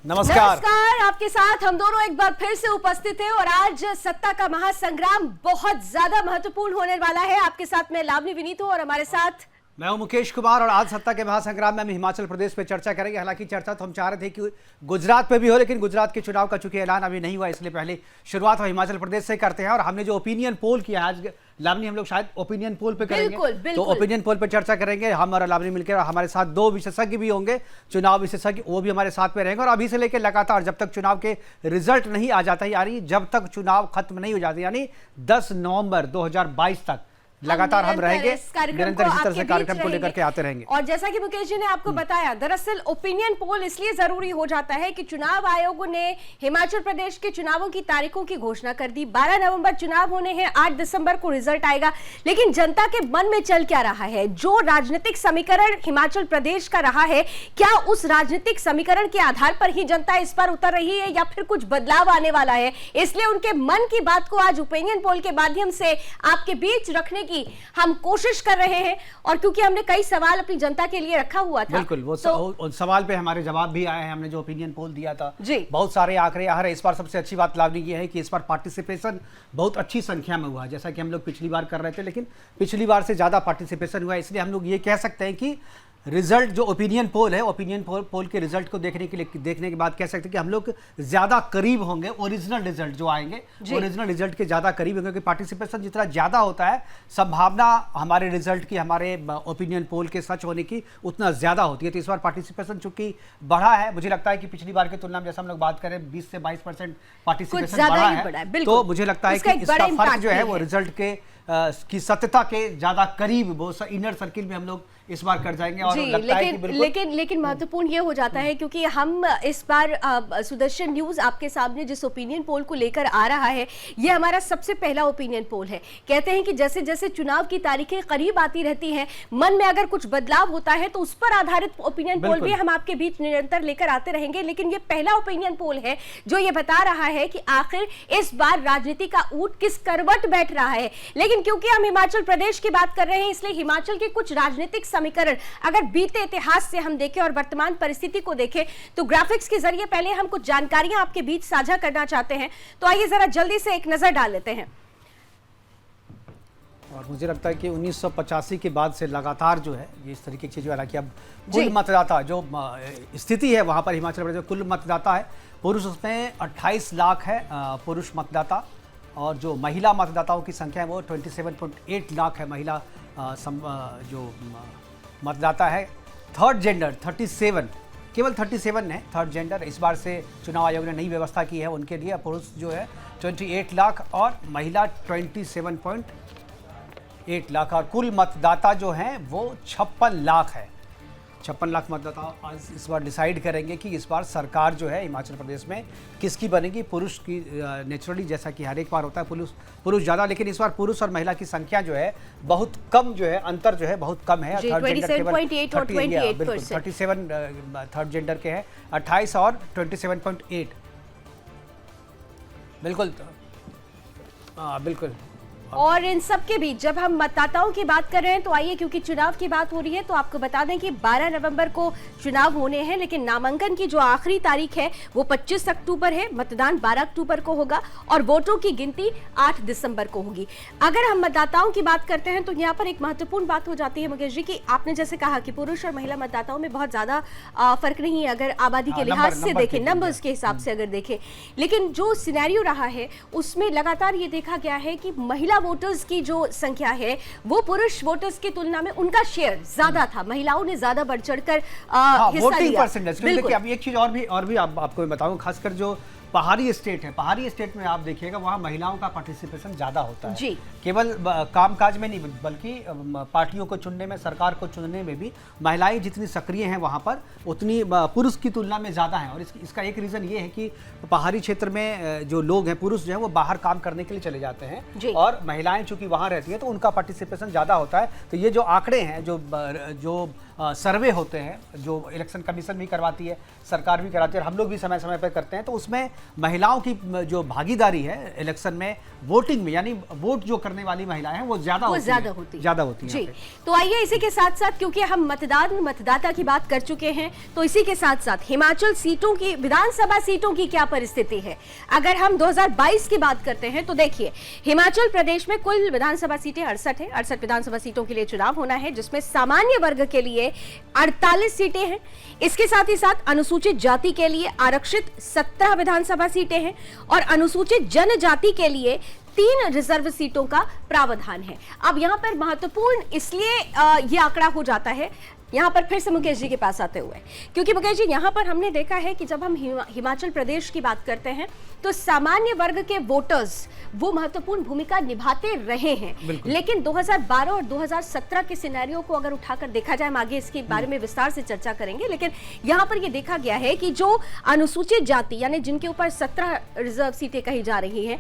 नमस्कार। आपके साथ हम दोनों एक बार फिर से उपस्थित हैं और आज सत्ता का महासंग्राम बहुत ज्यादा महत्वपूर्ण होने वाला है। आपके साथ मैं लावनी विनीत हूं और हमारे साथ मैं हूं मुकेश कुमार। और आज सत्ता के महासंग्राम में हम हिमाचल प्रदेश पे चर्चा करेंगे। हालांकि चर्चा तो हम चाह रहे थे कि गुजरात पे भी हो, लेकिन गुजरात के चुनाव का चूंकि ऐलान अभी नहीं हुआ, इसलिए पहले शुरुआत हम हिमाचल प्रदेश से करते हैं। और हमने जो ओपिनियन पोल किया आज, लावनी हम लोग शायद ओपिनियन पोल पे करेंगे। बिल्कुल। तो ओपिनियन पोल पे चर्चा करेंगे हम और लावनी मिलकर। हमारे साथ दो विशेषज्ञ भी होंगे, चुनाव विशेषज्ञ, वो भी हमारे साथ में रहेंगे। और अभी से लेकर लगातार जब तक चुनाव के रिजल्ट नहीं आ जाता, यानी जब तक चुनाव खत्म नहीं हो जाते, यानी 10 नवंबर 2022 तक लगातार हम रहेंगे, निरंतर इसी तरह से कार्यक्रम को लेकर के आते रहेंगे। और जैसा कि मुकेश जी ने आपको बताया, दरअसल ओपिनियन पोल इसलिए जरूरी हो जाता है कि चुनाव आयोग ने हिमाचल प्रदेश के चुनावों की तारीखों की घोषणा कर दी। 12 नवंबर चुनाव होने हैं, 8 दिसंबर को रिजल्ट आएगा। लेकिन जनता के मन में चल क्या रहा है, जो राजनीतिक समीकरण हिमाचल प्रदेश का रहा है, क्या उस राजनीतिक समीकरण के आधार पर ही जनता इस पर उतर रही है या फिर कुछ बदलाव आने वाला है? इसलिए उनके मन की बात को आज ओपिनियन पोल के माध्यम से आपके बीच रखने की हम कोशिश कर रहे हैं। और क्योंकि हमने कई सवाल अपनी जनता के लिए रखा हुआ था, बिल्कुल वो तो सवाल पे हमारे जवाब भी आए हैं। हमने जो ओपिनियन पोल दिया था जी, बहुत सारे आंकड़े आ रहे हैं। इस बार सबसे अच्छी बात लावनी ये है कि इस बार पार्टिसिपेशन बहुत अच्छी संख्या में हुआ, जैसा कि हम लोग पिछली बार कर रहे थे, लेकिन पिछली बार से ज्यादा पार्टिसिपेशन हुआ। इसलिए हम लोग ये कह सकते हैं कि रिजल्ट जो ओपिनियन पोल है, ओपिनियन पोल के रिजल्ट को देखने के बाद कह सकते हैं कि हम लोग ज्यादा करीब होंगे ओरिजिनल रिजल्ट जो आएंगे, ओरिजिनल रिजल्ट के ज्यादा करीब होंगे। क्योंकि पार्टिसिपेशन जितना ज्यादा होता है, संभावना हमारे रिजल्ट की, हमारे ओपिनियन पोल के सच होने की उतना ज्यादा होती है। तो इस बार पार्टिसिपेशन चूंकि बढ़ा है, मुझे लगता है कि पिछली बार की तुलना में जैसा हम लोग बात करें 20 से 22% पार्टिसिपेशन बढ़ा है। तो मुझे लगता है कि इसका फर्क जो है वो रिजल्ट के की सत्यता के ज्यादा करीब, वो इनर सर्किल में हम लोग इस बार कर जाएंगे। और लगता है कि लेकिन महत्वपूर्ण ये हो जाता है क्योंकि हम इस बार सुदर्शन न्यूज आपके सामने जिस ओपिनियन पोल को लेकर आ रहा है, ये हमारा सबसे पहला ओपिनियन पोल है। कहते हैं कि जैसे जैसे चुनाव की तारीखें करीब आती रहती हैं, मन में अगर कुछ बदलाव होता है तो उस पर आधारित ओपिनियन पोल भी हम आपके बीच निरंतर लेकर आते रहेंगे। लेकिन ये पहला ओपिनियन पोल है जो ये बता रहा है कि आखिर इस बार राजनीति का ऊंट किस करवट बैठ रहा है। लेकिन क्योंकि हम हिमाचल प्रदेश की बात कर रहे हैं, इसलिए हिमाचल के कुछ राजनीतिक समीकरण अगर बीते इतिहास से हम देखें और वर्तमान परिस्थिति को देखें, तो ग्राफिक्स के जरिए पहले हम कुछ जानकारियां आपके बीच साझा करना चाहते हैं। तो आइए जरा जल्दी से एक नजर डाल लेते हैं। और मुझे लगता है कि 1985 के बाद से लगातार जो है ये इस तरीके की चीज़, हालांकि अब कुल मतदाता जो स्थिति है वहाँ पर हिमाचल प्रदेश में कुल मतदाता है, पुरुष उसमें 28 लाख है पुरुष मतदाता, और जो महिला मतदाताओं की संख्या है वो 27.8 लाख है। महिला जो मतदाता है। थर्ड जेंडर 37, केवल 37 है थर्ड जेंडर। इस बार से चुनाव आयोग ने नई व्यवस्था की है उनके लिए। पुरुष जो है 28 लाख और महिला 27.8 लाख। और कुल मतदाता जो हैं वो 56 लाख है। 56 लाख मतदाता आज इस बार डिसाइड करेंगे कि इस बार सरकार जो है हिमाचल प्रदेश में किसकी बनेगी। पुरुष की नेचुरली, जैसा कि हर एक बार होता है, पुरुष ज़्यादा, लेकिन इस बार पुरुष और महिला की संख्या जो है बहुत कम, जो है अंतर जो है बहुत कम है। 27.8 और 28%। 37 थर्ड जेंडर के हैं, 28 और 27.8। बिल्कुल बिल्कुल। और इन सब के बीच जब हम मतदाताओं की बात कर रहे हैं, तो आइए, क्योंकि चुनाव की बात हो रही है, तो आपको बता दें कि 12 नवंबर को चुनाव होने हैं। लेकिन नामांकन की जो आखिरी तारीख है वो 25 अक्टूबर है। मतदान 12 अक्टूबर को होगा और वोटों की गिनती 8 दिसंबर को होगी। अगर हम मतदाताओं की बात करते हैं तो यहाँ पर एक महत्वपूर्ण बात हो जाती है मुकेश जी, की आपने जैसे कहा कि पुरुष और महिला मतदाताओं में बहुत ज्यादा फर्क नहीं है अगर आबादी के लिहाज से देखें, नंबर्स के हिसाब से अगर देखें। लेकिन जो सिनेरियो रहा है उसमें लगातार ये देखा गया है कि महिला वोटर्स की जो संख्या है वो पुरुष वोटर्स की तुलना में उनका शेयर ज्यादा था। महिलाओं ने ज्यादा बढ़ चढ़कर हिस्सा लिया। परसेंटेज देखिए, अब एक चीज और भी आपको मैं बताऊं, खासकर जो पहाड़ी स्टेट है, पहाड़ी स्टेट में आप देखिएगा वहाँ महिलाओं का पार्टिसिपेशन ज़्यादा होता है जी। केवल कामकाज में नहीं, बल्कि पार्टियों को चुनने में, सरकार को चुनने में भी महिलाएं जितनी सक्रिय हैं वहाँ पर उतनी पुरुष की तुलना में ज़्यादा हैं। और इसका एक रीज़न ये है कि पहाड़ी क्षेत्र में जो लोग हैं, पुरुष जो है वो बाहर काम करने के लिए चले जाते हैं और महिलाएं चूंकि वहाँ रहती हैं तो उनका पार्टिसिपेशन ज़्यादा होता है। तो ये जो आंकड़े हैं, जो सर्वे होते हैं जो इलेक्शन कमीशन भी करवाती है, सरकार भी कराती है और हम लोग भी समय समय पर करते हैं, तो उसमें महिलाओं की जो भागीदारी है इलेक्शन में, वोटिंग में, यानी वोट जो करने वाली महिलाएं हैं वो ज़्यादा होती है जी। तो आइए इसी के साथ साथ, क्योंकि हम मतदाता की बात कर चुके हैं, तो इसी के साथ साथ हिमाचल सीटों की, विधानसभा सीटों की क्या परिस्थिति है। अगर हम 2022 की बात करते हैं तो देखिए, हिमाचल प्रदेश में कुल विधानसभा सीटें 68 है। 68 विधानसभा सीटों के लिए चुनाव होना है, जिसमें सामान्य वर्ग के लिए 48 सीटें हैं। इसके साथ ही साथ अनुसूचित जाति के लिए आरक्षित 17 विधानसभा सीटें हैं और अनुसूचित जनजाति के लिए 3 रिजर्व सीटों का प्रावधान है। अब यहां पर महत्वपूर्ण इसलिए यह आंकड़ा हो जाता है, यहां पर फिर से मुकेश जी के पास आते हुए, क्योंकि मुकेश जी यहां पर हमने देखा है कि जब हम हिमाचल प्रदेश की बात करते हैं तो सामान्य वर्ग के वोटर्स वो महत्वपूर्ण भूमिका निभाते रहे हैं, लेकिन 2012 और 2017 के सिनेरियो को अगर उठाकर देखा जाए, हम आगे इसके बारे में विस्तार से चर्चा करेंगे, लेकिन यहां पर यह देखा गया है कि जो अनुसूचित जाति यानी जिनके ऊपर 17 रिजर्व सीटें कही जा रही हैं,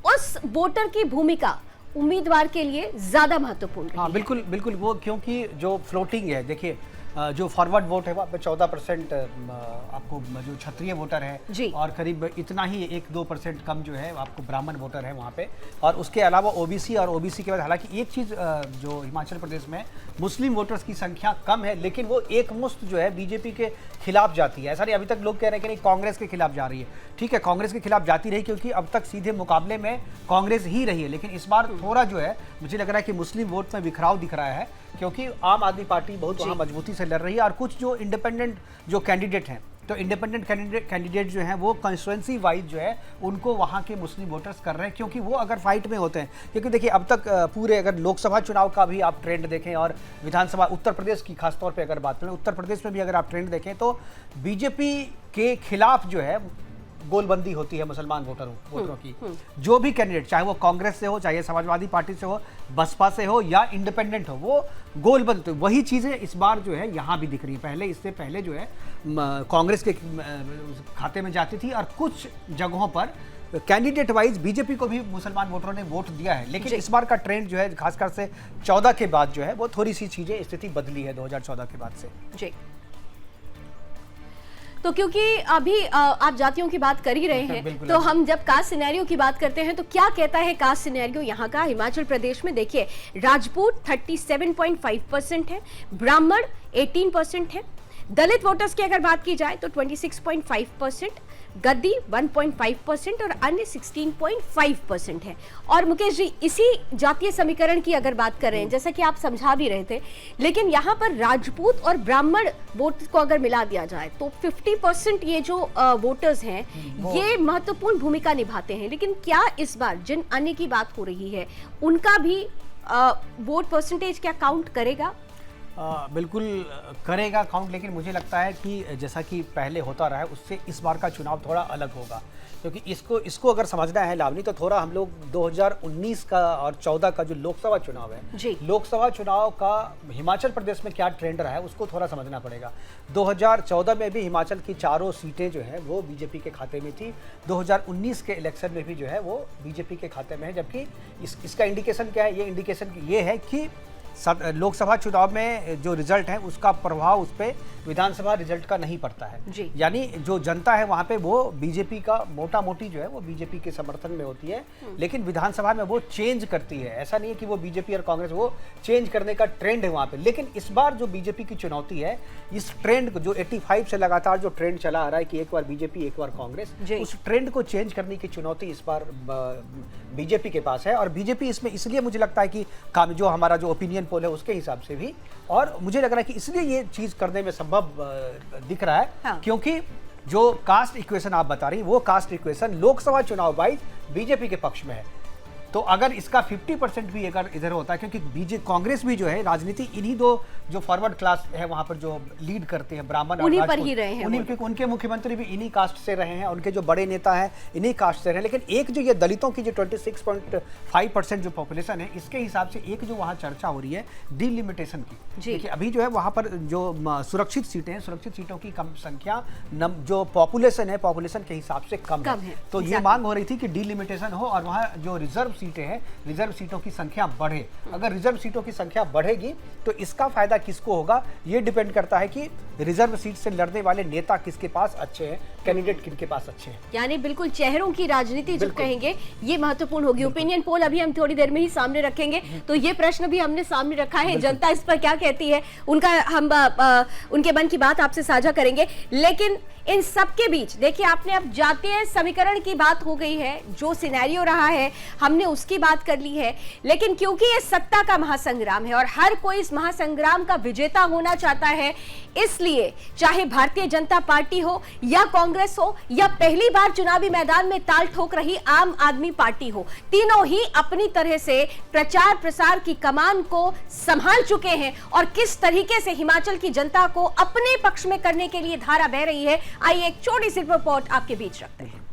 उस वोटर की भूमिका उम्मीदवार के लिए ज्यादा महत्वपूर्ण है। हाँ, बिल्कुल बिल्कुल, वो क्योंकि जो फ्लोटिंग है, देखिए जो फॉरवर्ड वोट है वहाँ पे 14% आपको जो क्षत्रिय वोटर है और करीब इतना ही 1-2% कम जो है आपको ब्राह्मण वोटर है वहाँ पे, और उसके अलावा ओबीसी और ओबीसी के बाद, हालांकि एक चीज़ जो हिमाचल प्रदेश में मुस्लिम वोटर्स की संख्या कम है, लेकिन वो एक मुश्त जो है बीजेपी के खिलाफ जाती है। ऐसा नहीं, अभी तक लोग कह रहे हैं कि नहीं कांग्रेस के खिलाफ जा रही है, ठीक है कांग्रेस के खिलाफ जाती रही क्योंकि अब तक सीधे मुकाबले में कांग्रेस ही रही है, लेकिन इस बार थोड़ा जो है मुझे लग रहा है कि मुस्लिम वोट में बिखराव दिख रहा है, क्योंकि आम आदमी पार्टी बहुत वहाँ मजबूती से लड़ रही है और कुछ जो इंडिपेंडेंट जो कैंडिडेट हैं, तो इंडिपेंडेंट कैंडिडेट जो हैं वो कंस्टिट्यूएंसी वाइज जो है उनको वहाँ के मुस्लिम वोटर्स कर रहे हैं, क्योंकि वो अगर फाइट में होते हैं, क्योंकि देखिए अब तक पूरे अगर लोकसभा चुनाव का भी आप ट्रेंड देखें और विधानसभा उत्तर प्रदेश की खासतौर पे अगर बात करें, उत्तर प्रदेश में भी अगर आप ट्रेंड देखें तो बीजेपी के खिलाफ जो है गोलबंदी होती है मुसलमान वोटरों की। जो भी कैंडिडेट, चाहे वो कांग्रेस से हो, चाहे समाजवादी पार्टी से हो, बसपा से हो या इंडिपेंडेंट हो, वो गोलबंद, तो वही चीज़ें इस बार जो है यहाँ भी दिख रही है। पहले, इससे पहले जो है कांग्रेस के खाते में जाती थी और कुछ जगहों पर कैंडिडेट वाइज बीजेपी को भी मुसलमान वोटरों ने वोट दिया है, लेकिन इस बार का ट्रेंड जो है खासकर से 14 के बाद जो है वो थोड़ी सी चीज़ें, स्थिति बदली है 2014 के बाद से। जी, तो क्योंकि अभी आप जातियों की बात कर ही रहे हैं, तो हम जब कास्ट सिनेरियो की बात करते हैं तो क्या कहता है कास्ट सिनेरियो यहाँ का हिमाचल प्रदेश में। देखिए, राजपूत 37.5% है, ब्राह्मण 18% है, दलित वोटर्स की अगर बात की जाए तो 26.5%, गद्दी 1.5% और अन्य 16.5% है। और मुकेश जी, इसी जातीय समीकरण की अगर बात करें, जैसा कि आप समझा भी रहे थे, लेकिन यहाँ पर राजपूत और ब्राह्मण वोट को अगर मिला दिया जाए तो 50% ये जो वोटर्स हैं ये महत्वपूर्ण भूमिका निभाते हैं। लेकिन क्या इस बार जिन अन्य की बात हो रही है उनका भी वोट परसेंटेज क्या काउंट करेगा? बिल्कुल करेगा काउंट, लेकिन मुझे लगता है कि जैसा कि पहले होता रहा है उससे इस बार का चुनाव थोड़ा अलग होगा, क्योंकि इसको अगर समझना है लावनी, तो थोड़ा हम लोग 2019 का और 14 का जो लोकसभा चुनाव है, लोकसभा चुनाव का हिमाचल प्रदेश में क्या ट्रेंड रहा है उसको थोड़ा समझना पड़ेगा। 2014 में भी हिमाचल की चारों सीटें जो है वो बीजेपी के खाते में थी, 2019 के इलेक्शन में भी जो है वो बीजेपी के खाते में है, जबकि इसका इंडिकेशन क्या है? ये इंडिकेशन ये है कि लोकसभा चुनाव में जो रिजल्ट है उसका प्रभाव उस पर विधानसभा रिजल्ट का नहीं पड़ता है, यानी जो जनता है वहाँ पे वो बीजेपी का मोटा मोटी जो है वो बीजेपी के समर्थन में होती है, लेकिन विधानसभा में वो चेंज करती है। ऐसा नहीं है कि वो बीजेपी और कांग्रेस, वो चेंज करने का ट्रेंड है वहाँ पे। लेकिन इस बार जो बीजेपी की चुनौती है, इस ट्रेंड को जो 85 से लगातार जो ट्रेंड चला आ रहा है कि एक बार बीजेपी एक बार कांग्रेस, उस ट्रेंड को चेंज करने की चुनौती इस बार बीजेपी के पास है। और बीजेपी इसमें इसलिए मुझे लगता है कि जो हमारा जो ओपिनियन पोल है उसके हिसाब से भी, और मुझे लग रहा है कि इसलिए ये चीज करने में संभव दिख रहा है, हाँ। क्योंकि जो कास्ट इक्वेशन आप बता रही, वो कास्ट इक्वेशन लोकसभा चुनाव वाइज बीजेपी के पक्ष में है। तो अगर इसका 50% भी अगर इधर होता है, क्योंकि कांग्रेस भी जो है राजनीति इन्हीं दो जो फॉरवर्ड क्लास है वहां पर जो लीड करते हैं, ब्राह्मण उन्हीं पर ही रहे हैं, उनके मुख्यमंत्री भी इन्हीं कास्ट से रहे हैं, उनके जो बड़े नेता हैं इन्हीं कास्ट से रहे हैं। लेकिन एक जो ये दलितों की जो 26.5% जो पॉपुलेशन है, इसके हिसाब से एक जो वहाँ चर्चा हो रही है डिलिमिटेशन की। देखिए अभी जो है वहाँ पर जो सुरक्षित सीटें हैं, सुरक्षित सीटों की कम संख्या जो पॉपुलेशन है, पॉपुलेशन के हिसाब से कम है। तो ये मांग हो रही थी कि डिलिमिटेशन हो और वहाँ जो रिजर्व सीटें हैं, रिजर्व सीटों की संख्या बढ़े। अगर रिजर्व सीटों की संख्या बढ़ेगी तो इसका फायदा किसको होगा, ये डिपेंड करता है कि रिजर्व सीट से लड़ने वाले नेता किसके पास अच्छे हैं, कैंडिडेट किनके पास अच्छे हैं। यानी बिल्कुल चेहरों की राजनीति जब कहेंगे ये महत्वपूर्ण होगी। ओपिनियन पोल अभी हम थोड़ी देर में ही सामने रखेंगे, तो ये प्रश्न भी हमने सामने रखा है, जनता इस पर क्या कहती है, उनका हम उनके मन की बात आपसे साझा करेंगे। लेकिन इन सबके बीच देखिए, आपने अब जातीय समीकरण की बात हो गई है, जो सिनेरियो रहा है हमने उसकी बात कर ली है, लेकिन क्योंकि ये सत्ता का महासंग्राम है और हर कोई इस महासंग्राम का विजेता होना चाहता है, इसलिए चाहे भारतीय जनता पार्टी हो या कांग्रेस हो या पहली बार चुनावी मैदान में ताल ठोक रही आम आदमी पार्टी हो, तीनों ही अपनी तरह से प्रचार प्रसार की कमान को संभाल चुके हैं और किस तरीके से हिमाचल की जनता को अपने पक्ष में करने के लिए धारा बह रही है। आइए एक छोटी सी रिपोर्ट आपके बीच रखते हैं।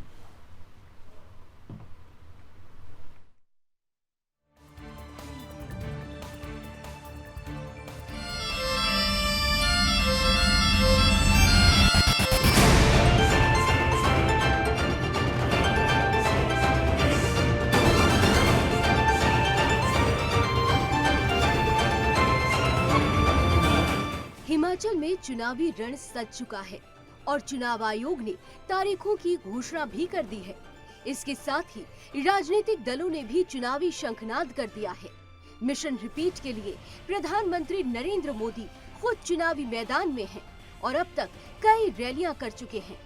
हिमाचल में चुनावी रण सज चुका है और चुनाव आयोग ने तारीखों की घोषणा भी कर दी है। इसके साथ ही राजनीतिक दलों ने भी चुनावी शंखनाद कर दिया है। मिशन रिपीट के लिए प्रधानमंत्री नरेंद्र मोदी खुद चुनावी मैदान में हैं और अब तक कई रैलियां कर चुके हैं।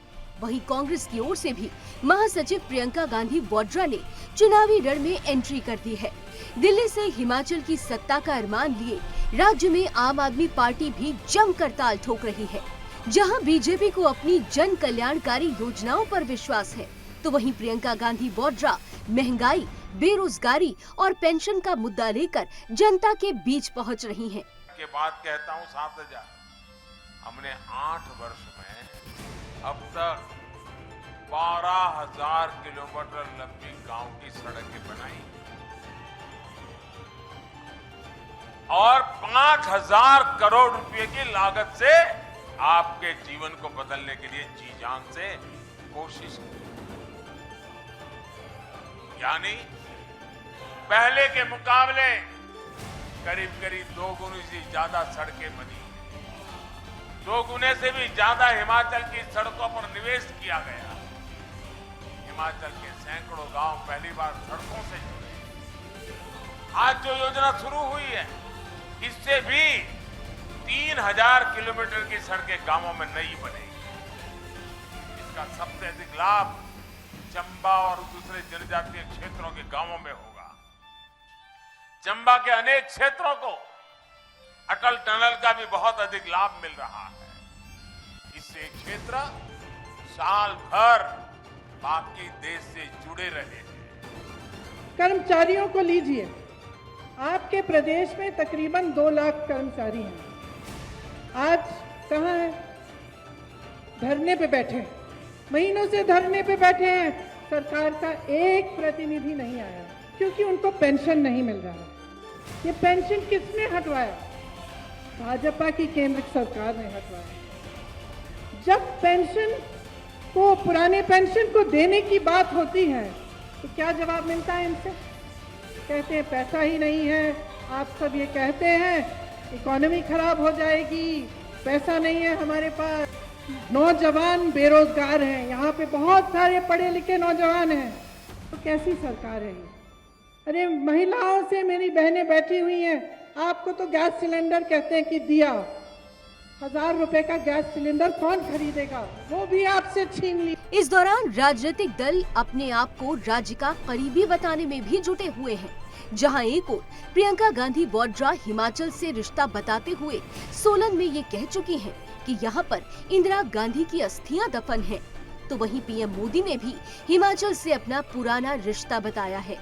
वहीं कांग्रेस की ओर से भी महासचिव प्रियंका गांधी वाड्रा ने चुनावी रण में एंट्री कर दी है। दिल्ली से हिमाचल की सत्ता का अरमान लिए राज्य में आम आदमी पार्टी भी जमकर ताल ठोक रही है। जहां बीजेपी को अपनी जन कल्याणकारी योजनाओं पर विश्वास है, तो वहीं प्रियंका गांधी वाड्रा महंगाई, बेरोजगारी और पेंशन का मुद्दा लेकर जनता के बीच पहुंच रही हैं। के बाद कहता हूं 7,000 हमने 8 वर्ष में अब तक 12,000 किलोमीटर लंबी गांव की सड़कें बनाई और 5,000 करोड़ रुपए की लागत से आपके जीवन को बदलने के लिए जी जान से कोशिश की। यानी पहले के मुकाबले करीब करीब 2 गुने से ज्यादा सड़कें बनी, 2 गुने से भी ज्यादा हिमाचल की सड़कों पर निवेश किया गया। हिमाचल के सैकड़ों गांव पहली बार सड़कों से जुड़े। आज जो योजना शुरू हुई है, इससे भी 3,000 किलोमीटर की सड़कें गांवों में नई बनेगी। इसका सबसे अधिक लाभ चंबा और दूसरे जनजातीय क्षेत्रों के गांवों में होगा। चंबा के अनेक क्षेत्रों को अटल टनल का भी बहुत अधिक लाभ मिल रहा है। इससे क्षेत्र साल भर बाकी देश से जुड़े रहे हैं। कर्मचारियों को लीजिए, आपके प्रदेश में तकरीबन 2 लाख कर्मचारी हैं। आज कहाँ हैं? धरने पे बैठे हैं, महीनों से धरने पे बैठे हैं। सरकार का एक प्रतिनिधि नहीं आया क्योंकि उनको पेंशन नहीं मिल रहा है। ये पेंशन किसने हटवाया? भाजपा की केंद्र सरकार ने हटवाया। जब पेंशन को, पुराने पेंशन को देने की बात होती है तो क्या जवाब मिलता है इनसे? कहते हैं पैसा ही नहीं है। आप सब ये कहते हैं इकोनॉमी खराब हो जाएगी, पैसा नहीं है हमारे पास। नौजवान बेरोजगार हैं, यहाँ पे बहुत सारे पढ़े लिखे नौजवान हैं। तो कैसी सरकार है ये? अरे महिलाओं से मेरी बहनें बैठी हुई हैं, आपको तो गैस सिलेंडर कहते हैं कि दिया, 1,000 रुपए का गैस सिलेंडर कौन खरीदेगा? वो भी आपसे छीन ली। इस दौरान राजनीतिक दल अपने आप को राज्य का करीबी बताने में भी जुटे हुए हैं। जहां एक ओर प्रियंका गांधी वाड्रा हिमाचल से रिश्ता बताते हुए सोलन में ये कह चुकी हैं कि यहाँ पर इंदिरा गांधी की अस्थियां दफन हैं, तो वहीं पीएम मोदी ने भी हिमाचल से अपना पुराना रिश्ता बताया है।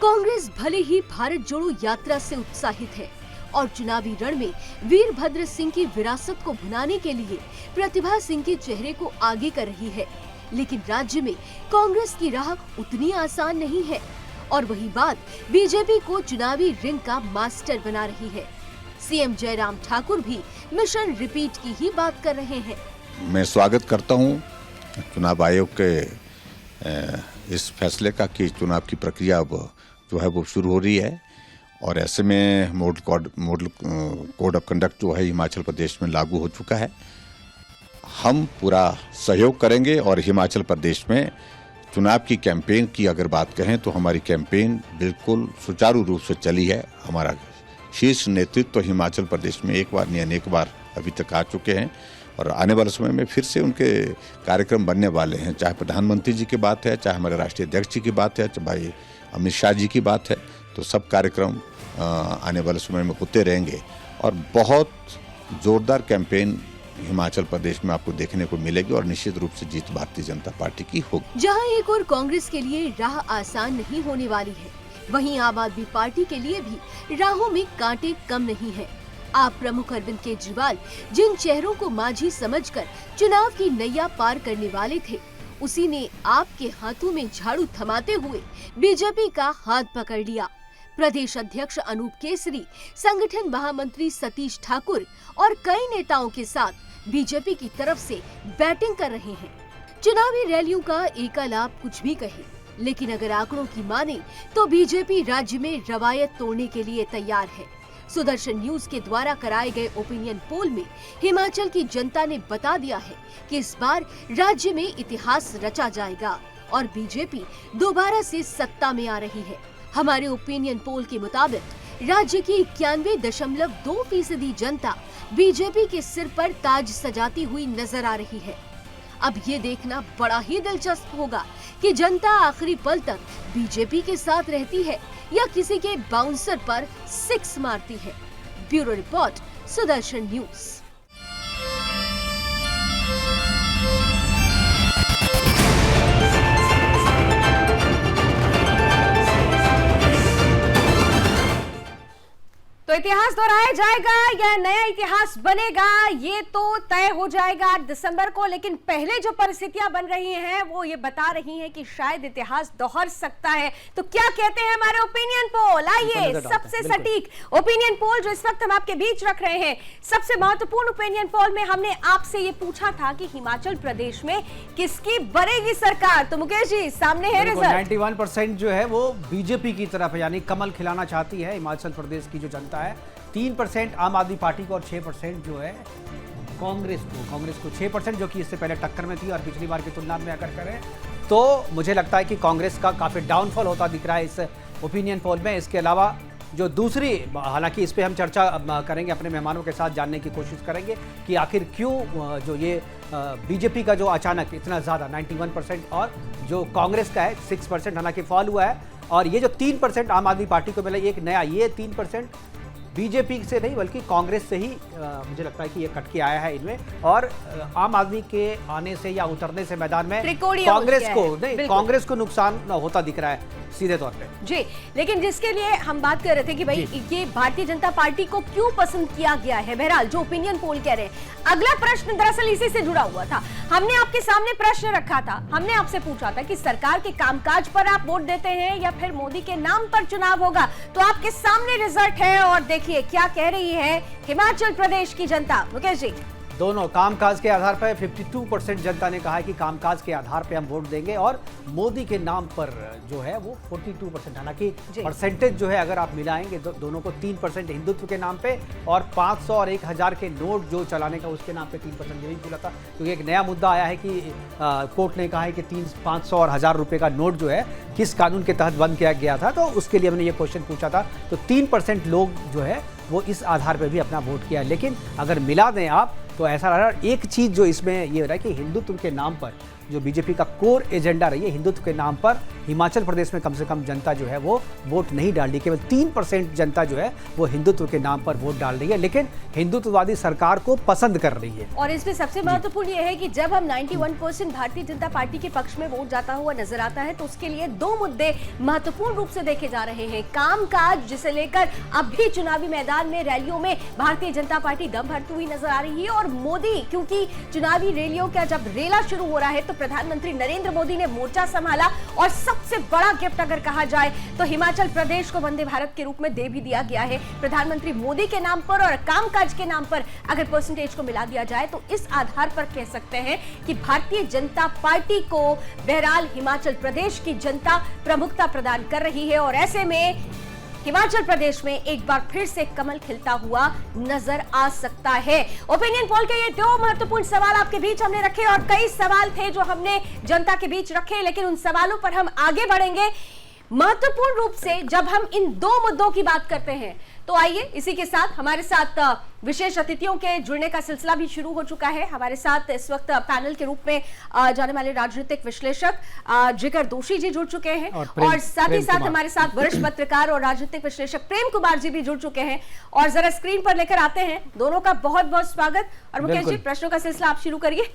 कांग्रेस भले ही भारत जोड़ो यात्रा से उत्साहित है और चुनावी रण में वीरभद्र सिंह की विरासत को भुनाने के लिए प्रतिभा सिंह के चेहरे को आगे कर रही है, लेकिन राज्य में कांग्रेस की राह उतनी आसान नहीं है और वही बात बीजेपी को चुनावी रिंग का मास्टर बना रही है। सीएम जयराम ठाकुर भी मिशन रिपीट की ही बात कर रहे हैं। मैं स्वागत करता हूं चुनाव आयोग के इस फैसले का कि चुनाव की प्रक्रिया अब जो है वो शुरू हो रही है और ऐसे में मॉडल कोड ऑफ कंडक्ट जो है हिमाचल प्रदेश में लागू हो चुका है। हम पूरा सहयोग करेंगे और हिमाचल प्रदेश में चुनाव की कैंपेन की अगर बात कहें तो हमारी कैंपेन बिल्कुल सुचारू रूप से चली है। हमारा शीर्ष नेतृत्व तो हिमाचल प्रदेश में एक बार नहीं अनेक बार अभी तक आ चुके हैं और आने वाले समय में फिर से उनके कार्यक्रम बनने वाले हैं। चाहे प्रधानमंत्री जी की बात है, चाहे हमारे राष्ट्रीय अध्यक्ष जी की बात है, चाहे भाई अमित शाह जी की बात है, तो सब कार्यक्रम आने वाले समय में होते रहेंगे और बहुत जोरदार कैंपेन हिमाचल प्रदेश में आपको देखने को मिलेगी और निश्चित रूप से जीत भारतीय जनता पार्टी की होगी। जहां एक और कांग्रेस के लिए राह आसान नहीं होने वाली है, वहीं आम आदमी पार्टी के लिए भी राहों में कांटे कम नहीं है। आप प्रमुख अरविंद केजरीवाल जिन चेहरों को माझी समझकर चुनाव की नैया पार करने वाले थे, उसी ने आपके हाथों में झाड़ू थमाते हुए बीजेपी का हाथ पकड़ लिया। प्रदेश अध्यक्ष अनूप केसरी, संगठन महामंत्री सतीश ठाकुर और कई नेताओं के साथ बीजेपी की तरफ से बैटिंग कर रहे हैं। चुनावी रैलियों का एका लाभ कुछ भी कहे, लेकिन अगर आंकड़ों की माने तो बीजेपी राज्य में रवायत तोड़ने के लिए तैयार है। सुदर्शन न्यूज के द्वारा कराए गए ओपिनियन पोल में हिमाचल की जनता ने बता दिया है कि इस बार राज्य में इतिहास रचा जाएगा और बीजेपी दोबारा से सत्ता में आ रही है। हमारे ओपिनियन पोल के मुताबिक राज्य की 91.2% जनता बीजेपी के सिर पर ताज सजाती हुई नजर आ रही है। अब ये देखना बड़ा ही दिलचस्प होगा कि जनता आखिरी पल तक बीजेपी के साथ रहती है या किसी के बाउंसर पर सिक्स मारती है। Bureau report, Sudarshan news. तो इतिहास दोहराया जाएगा या नया इतिहास बनेगा, ये तो तय हो जाएगा 8 दिसंबर को। लेकिन पहले जो परिस्थितियां बन रही हैं वो ये बता रही हैं कि शायद इतिहास दोहर सकता है। तो क्या कहते हैं हमारे ओपिनियन पोल? आइए सबसे सटीक ओपिनियन पोल जो इस वक्त हम आपके बीच रख रहे हैं, सबसे महत्वपूर्ण ओपिनियन पोल में हमने आपसे ये पूछा था कि हिमाचल प्रदेश में किसकी बनेगी सरकार। तो मुकेश जी, सामने है रिजल्ट। 91% जो है वो बीजेपी की तरफ, यानी कमल खिलाना चाहती है हिमाचल प्रदेश की जो जनता है। 3% आम आदमी पार्टी को और 6% जो है कांग्रेस को 6%, जो कि इससे पहले टक्कर में थी। और पिछली बार की तुलना में अगर करें तो मुझे लगता है कि कांग्रेस का काफ़ी डाउनफॉल होता दिख रहा है इस ओपिनियन पोल में। इसके अलावा जो दूसरी, हालांकि इस पे हम चर्चा करेंगे, अपने मेहमानों के साथ जानने की कोशिश करेंगे कि आखिर क्यों जो ये बीजेपी का जो अचानक इतना ज़्यादा 91% और जो कांग्रेस का है 6% हालांकि फॉल हुआ है। और ये जो 3% आम आदमी पार्टी को मिला, एक नया ये 3% बीजेपी से नहीं बल्कि कांग्रेस से ही मुझे लगता है कि ये कट के आया है इनमें। और आम आदमी के आने से या उतरने से मैदान में कांग्रेस को नुकसान होता दिख रहा है सीधे तौर पे जी। लेकिन जिसके लिए हम बात कर रहे थे कि भाई ये भारतीय जनता पार्टी को क्यों पसंद किया गया है, बहरहाल जो ओपिनियन पोल कह रहे हैं, अगला प्रश्न दरअसल इसी से जुड़ा हुआ था। हमने आपके सामने प्रश्न रखा था, हमने आपसे पूछा था कि सरकार के कामकाज पर आप वोट देते हैं या फिर मोदी के नाम पर चुनाव होगा। तो आपके सामने रिजल्ट है और देखिए क्या कह रही है हिमाचल प्रदेश की जनता। मुकेश जी, दोनों कामकाज के आधार पर 52% जनता ने कहा है कि कामकाज के आधार पर हम वोट देंगे और मोदी के नाम पर जो है वो 42%। हालांकि परसेंटेज जो है अगर आप मिलाएंगे दोनों को 3% हिंदुत्व के नाम पे और 500 और 1000 के नोट जो चलाने का उसके नाम पे 3% यही खुला था। क्योंकि एक नया मुद्दा आया है कि कोर्ट ने कहा है कि 500 और 1000 रुपये का नोट जो है किस कानून के तहत बंद किया गया था, तो उसके लिए हमने ये क्वेश्चन पूछा था। तो 3% लोग जो है वो इस आधार पर भी अपना वोट किया। लेकिन अगर मिला दें आप तो ऐसा लग रहा है, एक चीज़ जो इसमें ये हो रहा है कि हिंदुत्व के नाम पर जो बीजेपी का कोर एजेंडा रही है, हिंदुत्व के नाम पर हिमाचल प्रदेश में कम से कम जनता जो है वो वोट नहीं डाल रही। केवल 3% जनता जो है वो हिंदुत्व के नाम पर वोट डाल रही है, लेकिन हिंदुत्ववादी सरकार को पसंद कर रही है। और इसमें सबसे महत्वपूर्ण ये है कि जब हम 91% भारतीय जनता पार्टी के पक्ष में वोट जाता हुआ नजर आता है तो उसके लिए दो मुद्दे महत्वपूर्ण रूप से देखे जा रहे हैं। कामकाज, जिसे लेकर अब भी चुनावी मैदान में रैलियों में भारतीय जनता पार्टी दम भरती हुई नजर आ रही है, और मोदी, क्योंकि चुनावी रैलियों का जब रेला शुरू हो रहा है तो प्रधानमंत्री नरेंद्र मोदी ने मोर्चा संभाला और सबसे बड़ा गिफ्ट अगर कहा जाए तो हिमाचल प्रदेश को वंदे भारत के रूप में दे भी दिया गया है प्रधानमंत्री मोदी के नाम पर। और कामकाज के नाम पर अगर परसेंटेज को मिला दिया जाए तो इस आधार पर कह सकते हैं कि भारतीय जनता पार्टी को बहरहाल हिमाचल प्रदेश की जनता प्रमुखता प्रदान कर रही है। और ऐसे में हिमाचल प्रदेश में एक बार फिर से कमल खिलता हुआ नजर आ सकता है। ओपिनियन पोल के ये दो महत्वपूर्ण सवाल आपके बीच हमने रखे और कई सवाल थे जो हमने जनता के बीच रखे, लेकिन उन सवालों पर हम आगे बढ़ेंगे महत्वपूर्ण रूप से जब हम इन दो मुद्दों की बात करते हैं। तो आइए इसी के साथ हमारे साथ विशेष अतिथियों के जुड़ने का सिलसिला भी शुरू हो चुका है। हमारे साथ इस वक्त पैनल के रूप में जाने वाले राजनीतिक विश्लेषक जिगर दोषी जी जुड़ चुके हैं और साथ ही साथ हमारे साथ वरिष्ठ पत्रकार और राजनीतिक विश्लेषक प्रेम कुमार जी भी जुड़ चुके हैं। और जरा स्क्रीन पर लेकर आते हैं दोनों का बहुत बहुत स्वागत। और मुकेश जी, प्रश्नों का सिलसिला आप शुरू करिए।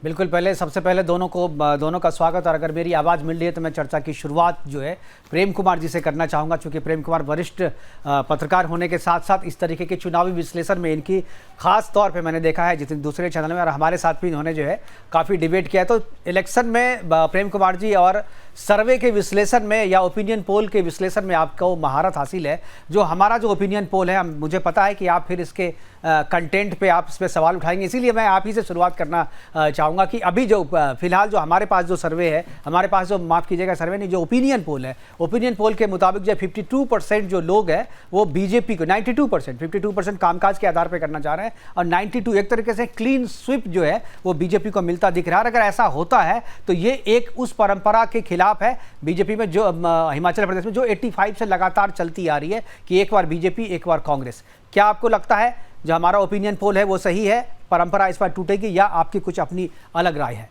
बिल्कुल, सबसे पहले दोनों का स्वागत। और अगर मेरी आवाज़ मिल रही है तो मैं चर्चा की शुरुआत जो है प्रेम कुमार जी से करना चाहूँगा, क्योंकि प्रेम कुमार वरिष्ठ पत्रकार होने के साथ साथ इस तरीके के चुनावी विश्लेषण में इनकी खास तौर पे मैंने देखा है जितने दूसरे चैनल में, और हमारे साथ भी इन्होंने जो है काफ़ी डिबेट किया है। तो इलेक्शन में प्रेम कुमार जी और सर्वे के विश्लेषण में या ओपिनियन पोल के विश्लेषण में आपको महारत हासिल है। जो हमारा जो ओपिनियन पोल है, मुझे पता है कि आप फिर इसके कंटेंट पे आप इस पर सवाल उठाएंगे, इसीलिए मैं आप ही से शुरुआत करना चाहूँगा कि अभी जो फिलहाल जो हमारे पास जो सर्वे है, हमारे पास जो माफ़ कीजिएगा सर्वे नहीं, जो ओपिनियन पोल है, ओपिनियन पोल के मुताबिक जो 52% जो लोग हैं वो बीजेपी को 52% कामकाज के आधार पर करना चाह रहे हैं और 92 एक तरीके से क्लीन स्विप जो है वो बीजेपी को मिलता दिख रहा है। अगर ऐसा होता है तो ये एक उस परंपरा के खिलाफ है बीजेपी में जो हिमाचल प्रदेश में जो 85 से लगातार चलती आ रही है कि एक बार बीजेपी एक बार कांग्रेस। क्या आपको लगता है जो हमारा ओपिनियन पोल है वो सही है, परंपरा इस बार टूटेगी, या आपकी कुछ अपनी अलग राय है?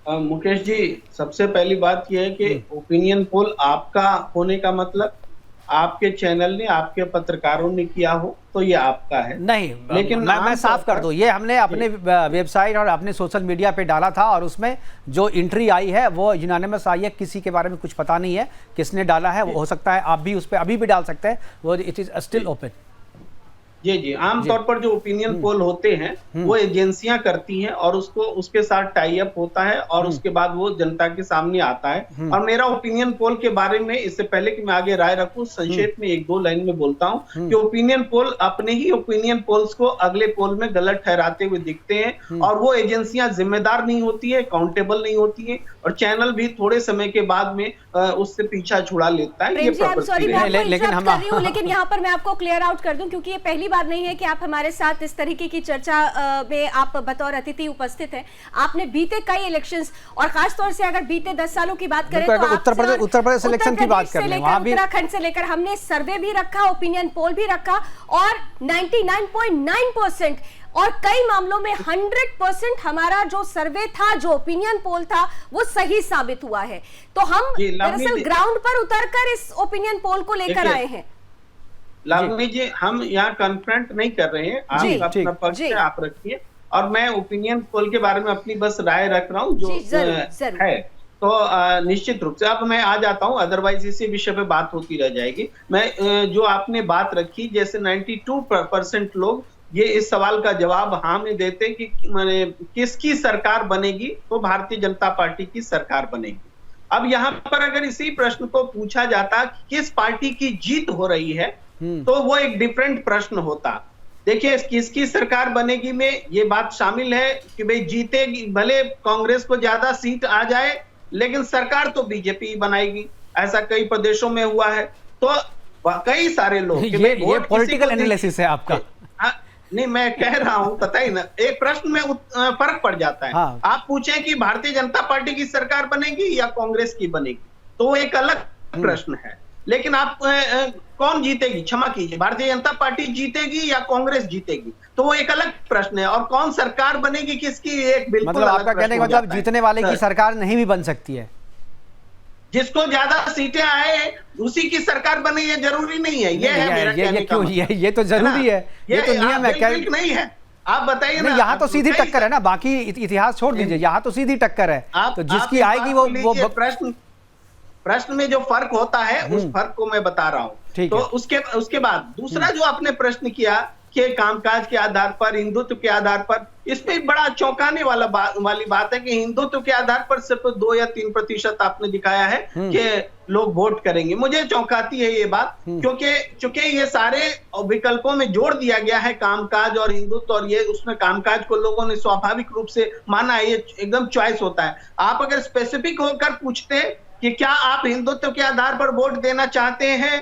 मुकेश जी, सबसे पहली बात यह है कि ओपिनियन पोल आपका होने का मतलब आपके चैनल ने, आपके पत्रकारों ने किया हो तो ये आपका है। नहीं, लेकिन मैं साफ कर दूं, ये हमने अपने वेबसाइट और अपने सोशल मीडिया पे डाला था और उसमें जो एंट्री आई है वो यूनानिमस आई है। किसी के बारे में कुछ पता नहीं है किसने डाला है, वो हो सकता है आप भी उस पर अभी भी डाल सकते हैं, वो इट इज स्टिल ओपन। जी, आमतौर पर जो ओपिनियन पोल होते हैं वो एजेंसियां करती हैं और उसके साथ टाई अप होता है और उसके बाद वो जनता के सामने आता है। और मेरा ओपिनियन पोल के बारे में, इससे पहले कि मैं आगे राय रखूं, संक्षेप में एक दो लाइन में बोलता हूं कि ओपिनियन पोल अपने ही ओपिनियन पोल्स को अगले पोल में गलत ठहराते हुए दिखते हैं और वो एजेंसियां जिम्मेदार नहीं होती है, अकाउंटेबल नहीं होती है और चैनल भी थोड़े समय के बाद में उससे पीछा छुड़ा लेता है। ये लेकिन यहाँ पर मैं आपको क्लियर आउट कर दूं, क्योंकि ये पहली बार नहीं है कि आप हमारे साथ इस तरीके की चर्चा में आप बतौर अतिथि उपस्थित हैं। आपने बीते कई इलेक्शंस और खासतौर से अगर बीते 10 सालों की बात करें तो उत्तर प्रदेश इलेक्शन की बात करें, उत्तराखंड से लेकर हमने सर्वे भी रखा, ओपिनियन पोल भी रखा और 99.9% और कई मामलों में 100% हमारा जो सर्वे था, जो ओपिनियन पोल था, वो सही साबित हुआ है। तो हम दरअसल ग्राउंड पर उतरकर इस ओपिनियन पोल को लेकर आए हैं। लावनी जी, हम यहाँ कन्फ्रंट नहीं कर रहे हैं, आप अपना पक्ष आप रखिए और मैं ओपिनियन पोल के बारे में अपनी बस राय रख रहा हूँ जो है। तो निश्चित रूप से अब मैं आ जाता हूँ, अदरवाइज इसी विषय पे बात होती रह जाएगी। मैं जो आपने बात रखी, जैसे 92% लोग ये इस सवाल का जवाब हाँ में देते कि माने किसकी सरकार बनेगी, तो भारतीय जनता पार्टी की सरकार बनेगी। अब यहाँ पर अगर इसी प्रश्न को पूछा जाता कि किस पार्टी की जीत हो रही है, तो वो एक डिफरेंट प्रश्न होता। देखिए, किसकी सरकार बनेगी में ये बात शामिल है कि भाई जीतेगी, भले कांग्रेस को ज्यादा सीट आ जाए लेकिन सरकार तो बीजेपी बनाएगी। ऐसा कई प्रदेशों में हुआ है। तो कई सारे लोग ये पॉलिटिकल एनालिसिस है आपका। नहीं, मैं कह रहा हूं, पता ही ना, एक प्रश्न में फर्क पड़ जाता है। हाँ। आप पूछें कि भारतीय जनता पार्टी की सरकार बनेगी या कांग्रेस की बनेगी, तो एक अलग प्रश्न है। लेकिन आप कौन जीतेगी, क्षमा कीजिए, भारतीय जनता पार्टी जीतेगी या कांग्रेस जीतेगी, तो वो एक अलग प्रश्न है। और कौन सरकार बनेगी किसकी, एक बिल्कुल मतलब आपका कहने का मतलब जीतने वाले की सरकार नहीं भी बन सकती है, जिसको ज्यादा सीटें आए उसी की सरकार बने, ये जरूरी नहीं है। ये है मेरा कहने का मतलब। ये तो जरूरी है, ये तो नियम है, नहीं है। आप बताइए ना, यहाँ तो सीधी टक्कर है ना, बाकी इतिहास छोड़ दीजिए, यहाँ तो सीधी टक्कर है। तो जिसकी आएगी वो प्रश्न में जो फर्क होता है उस फर्क को मैं बता रहा हूँ। तो उसके बाद दूसरा जो आपने प्रश्न किया के कामकाज के आधार पर, हिंदुत्व के आधार पर, इसमें बड़ा चौंकाने वाली बात है कि हिंदुत्व के आधार पर सिर्फ 2 या 3% आपने दिखाया है कि लोग वोट करेंगे। मुझे चौंकाती है ये बात, क्योंकि चूंकि ये सारे विकल्पों में जोड़ दिया गया है कामकाज और हिंदुत्व, और ये उसमें कामकाज को लोगों ने स्वाभाविक रूप से माना है, ये एकदम चॉइस होता है। आप अगर स्पेसिफिक होकर पूछते कि क्या आप हिंदुत्व के आधार पर वोट देना चाहते हैं,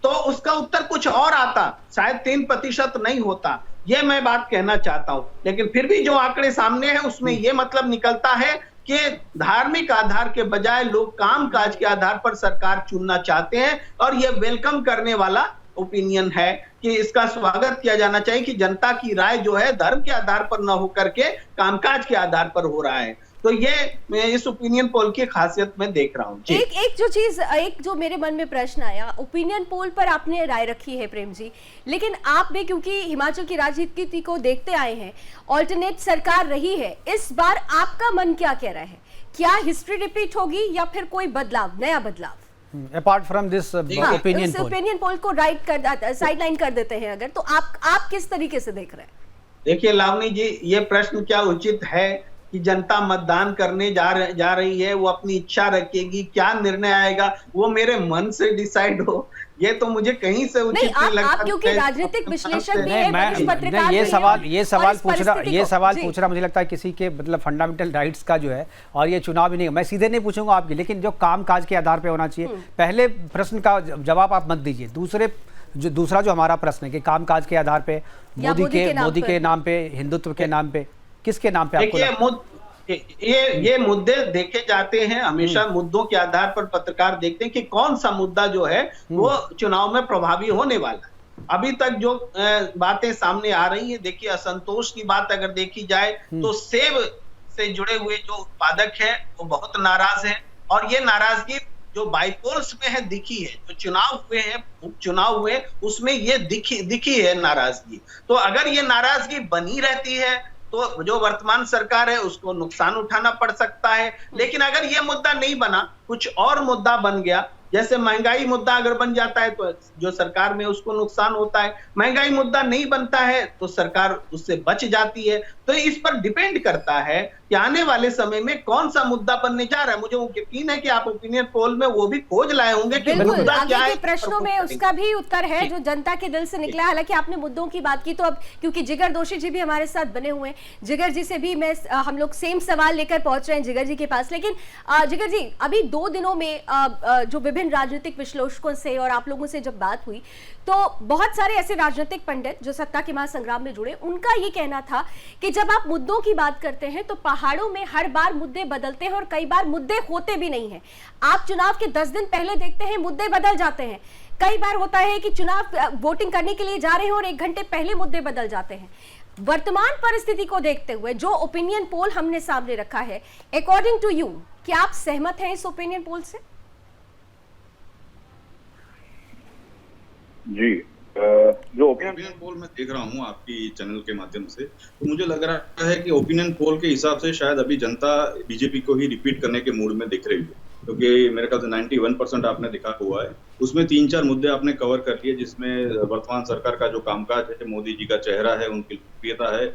तो उसका उत्तर कुछ और आता, शायद 3% नहीं होता। ये मैं बात कहना चाहता हूं। लेकिन फिर भी जो आंकड़े सामने हैं उसमें ये मतलब निकलता है कि धार्मिक आधार के बजाय लोग कामकाज के आधार पर सरकार चुनना चाहते हैं, और ये वेलकम करने वाला ओपिनियन है कि इसका स्वागत किया जाना चाहिए कि जनता की राय जो है धर्म के आधार पर न होकर के कामकाज के आधार पर हो रहा है। तो ये मैं इस ओपिनियन पोल की खासियत में देख रहा हूँ। एक जो मेरे मन में प्रश्न आया, ओपिनियन पोल पर आपने राय रखी है प्रेम जी, लेकिन आप भी क्योंकि हिमाचल की राजनीति को देखते आए हैं, ऑल्टरनेट सरकार रही है, इस बार आपका मन क्या कह रहा है? क्या हिस्ट्री रिपीट होगी या फिर कोई बदलाव, नया बदलाव? Apart from this opinion poll को साइडलाइन कर देते हैं अगर, तो आप किस तरीके से देख रहे हैं? देखिए लावनी जी, ये प्रश्न क्या उचित है कि जनता मतदान करने जा रही है, वो अपनी इच्छा रखेगी, क्या निर्णय आएगा वो मेरे मन से डिसाइड हो, ये तो मुझे कहीं से उचित नहीं लगता। आप क्योंकि राजनीतिक विश्लेषक भी हैं, पत्रकार ये सवाल पूछ रहा मुझे लगता है किसी के मतलब फंडामेंटल राइट्स का जो है, और ये चुनाव भी नहीं, मैं सीधे नहीं पूछूंगा आपकी, लेकिन जो कामकाज के आधार पे होना चाहिए। पहले प्रश्न का जवाब आप मत दीजिए, दूसरा जो हमारा प्रश्न है कि कामकाज के आधार पे मोदी के नाम पे, हिंदुत्व के नाम पे, किसके नाम पे आपको ये मुद्दे देखे जाते हैं हमेशा, मुद्दों के आधार पर पत्रकार देखते हैं कि कौन सा मुद्दा जो है वो चुनाव में प्रभावी होने वाला है। अभी तक जो बातें सामने आ रही है, देखिए असंतोष की बात अगर देखी जाए तो सेब से जुड़े हुए जो उत्पादक है वो बहुत नाराज है, और ये नाराजगी जो बाइपोल्स में है दिखी है, जो चुनाव हुए उसमें ये दिखी है नाराजगी। तो अगर ये नाराजगी बनी रहती है तो जो वर्तमान सरकार है उसको नुकसान उठाना पड़ सकता है। लेकिन अगर ये मुद्दा नहीं बना, कुछ और मुद्दा बन गया, जैसे महंगाई मुद्दा अगर बन जाता है तो जो सरकार में उसको नुकसान होता है, महंगाई मुद्दा नहीं बनता है तो सरकार उससे बच जाती है। तो इस पर डिपेंड करता है कि आने वाले समय में कौन सा मुद्दा बनने जा रहा है। मुझे यकीन है कि आप ओपिनियन पोल में वो भी खोज लाए होंगे कि मुद्दा क्या है। प्रश्नों में उसका भी उत्तर है जो जनता के दिल से निकला। हालांकि आपने मुद्दों की बात की, तो अब क्योंकि जिगर दोषी जी भी हमारे साथ बने हुए हैं, जिगर जी से भी हम लोग सेम सवाल लेकर पहुंच रहे हैं जिगर जी के पास। लेकिन जिगर जी, अभी 2 दिनों में जो विभिन्न राजनीतिक विश्लेषकों से और आप लोगों से जब बात हुई तो बहुत सारे ऐसे राजनीतिक पंडित जो सत्ता के महासंग्राम में जुड़े, उनका ये कहना था कि जब आप मुद्दों की बात करते हैं तो पहाड़ों में हर बार मुद्दे बदलते हैं और कई बार मुद्दे होते भी नहीं हैं। आप चुनाव के 10 दिन पहले देखते हैं मुद्दे बदल जाते हैं। कई बार होता है कि चुनाव वोटिंग करने के लिए जा रहे हैं और 1 घंटे पहले मुद्दे बदल जाते हैं। वर्तमान परिस्थिति को देखते हुए जो ओपिनियन पोल हमने सामने रखा है, अकॉर्डिंग टू यू, क्या आप सहमत हैं इस ओपिनियन पोल से? जी, जो ओपिनियन पोल मैं देख रहा हूँ आपकी चैनल के माध्यम से, तो मुझे लग रहा है कि ओपिनियन पोल के हिसाब से शायद अभी जनता बीजेपी को ही रिपीट करने के मूड में दिख रही है, क्योंकि मेरे ख्याल से 91% आपने दिखा हुआ है। उसमें 3-4 मुद्दे आपने कवर कर लिए, जिसमें वर्तमान सरकार का जो कामकाज है, मोदी जी का चेहरा है, उनकी लोकप्रियता है,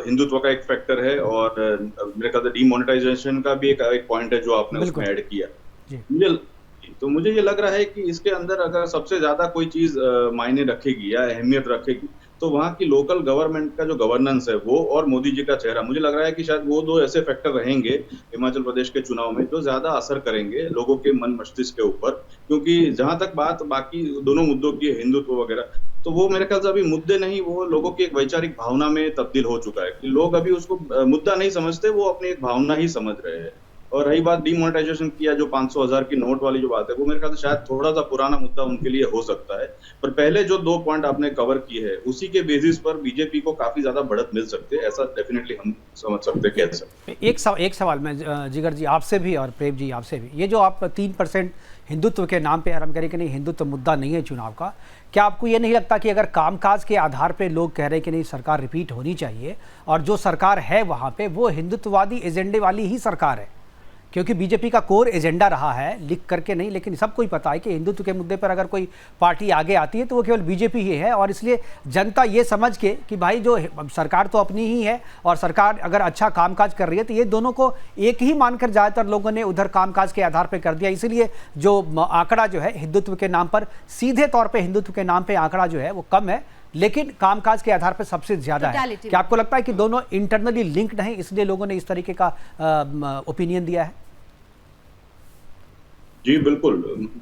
हिंदुत्व का एक फैक्टर है, और मेरे ख्याल से डीमोनेटाइजेशन का भी एक पॉइंट है जो आपने उसमें ऐड किया। मुझे ये लग रहा है कि इसके अंदर अगर सबसे ज्यादा कोई चीज मायने रखेगी या अहमियत रखेगी तो वहाँ की लोकल गवर्नमेंट का जो गवर्नेंस है वो, और मोदी जी का चेहरा, मुझे लग रहा है कि शायद वो 2 ऐसे फैक्टर रहेंगे हिमाचल प्रदेश के चुनाव में जो ज्यादा असर करेंगे लोगों के मन मस्तिष्क के ऊपर। क्योंकि जहां तक बात बाकी दोनों मुद्दों की, हिंदुत्व वगैरह, तो वो मेरे ख्याल से अभी मुद्दे नहीं, वो लोगों की एक वैचारिक भावना में तब्दील हो चुका है कि लोग अभी उसको मुद्दा नहीं समझते, वो अपनी एक भावना ही समझ रहे हैं। और रही बात डीमोनेटाइजेशन की या जो 500,000 की नोट वाली जो बात है, वो मेरे ख्याल से शायद थोड़ा सा पुराना मुद्दा उनके लिए हो सकता है, पर पहले जो 2 पॉइंट आपने कवर किए हैं उसी के बेसिस पर बीजेपी को काफी ज्यादा बढ़त मिल सकती है, ऐसा डेफिनेटली हम समझ सकते, कह सकते। एक सवाल मैं जिगर जी आपसे भी और प्रेम जी आपसे भी, ये जो आप 3% हिंदुत्व के नाम पे आराम करें कि नहीं हिंदुत्व मुद्दा नहीं है चुनाव का, क्या आपको ये नहीं लगता कि अगर कामकाज के आधार पे लोग कह रहे हैं कि नहीं सरकार रिपीट होनी चाहिए, और जो सरकार है वहाँ पे वो हिंदुत्ववादी एजेंडे वाली ही सरकार है, क्योंकि बीजेपी का कोर एजेंडा रहा है, लिख करके नहीं, लेकिन सबको ही पता है कि हिंदुत्व के मुद्दे पर अगर कोई पार्टी आगे आती है तो वो केवल बीजेपी ही है। और इसलिए जनता ये समझ के कि भाई जो सरकार तो अपनी ही है और सरकार अगर अच्छा कामकाज कर रही है तो ये दोनों को एक ही मानकर ज़्यादातर लोगों ने उधर कामकाज के आधार पर कर दिया। इसीलिए जो आंकड़ा जो है हिंदुत्व के नाम पर, सीधे तौर पर हिंदुत्व के नाम पर आंकड़ा जो है वो कम है, लेकिन कामकाज के आधार पर सबसे ज्यादा है। क्या आपको लगता है कि दोनों इंटरनली लिंक्ड हैं, इसलिए लोगों ने इस तरीके का ओपिनियन दिया है? जी बिल्कुल,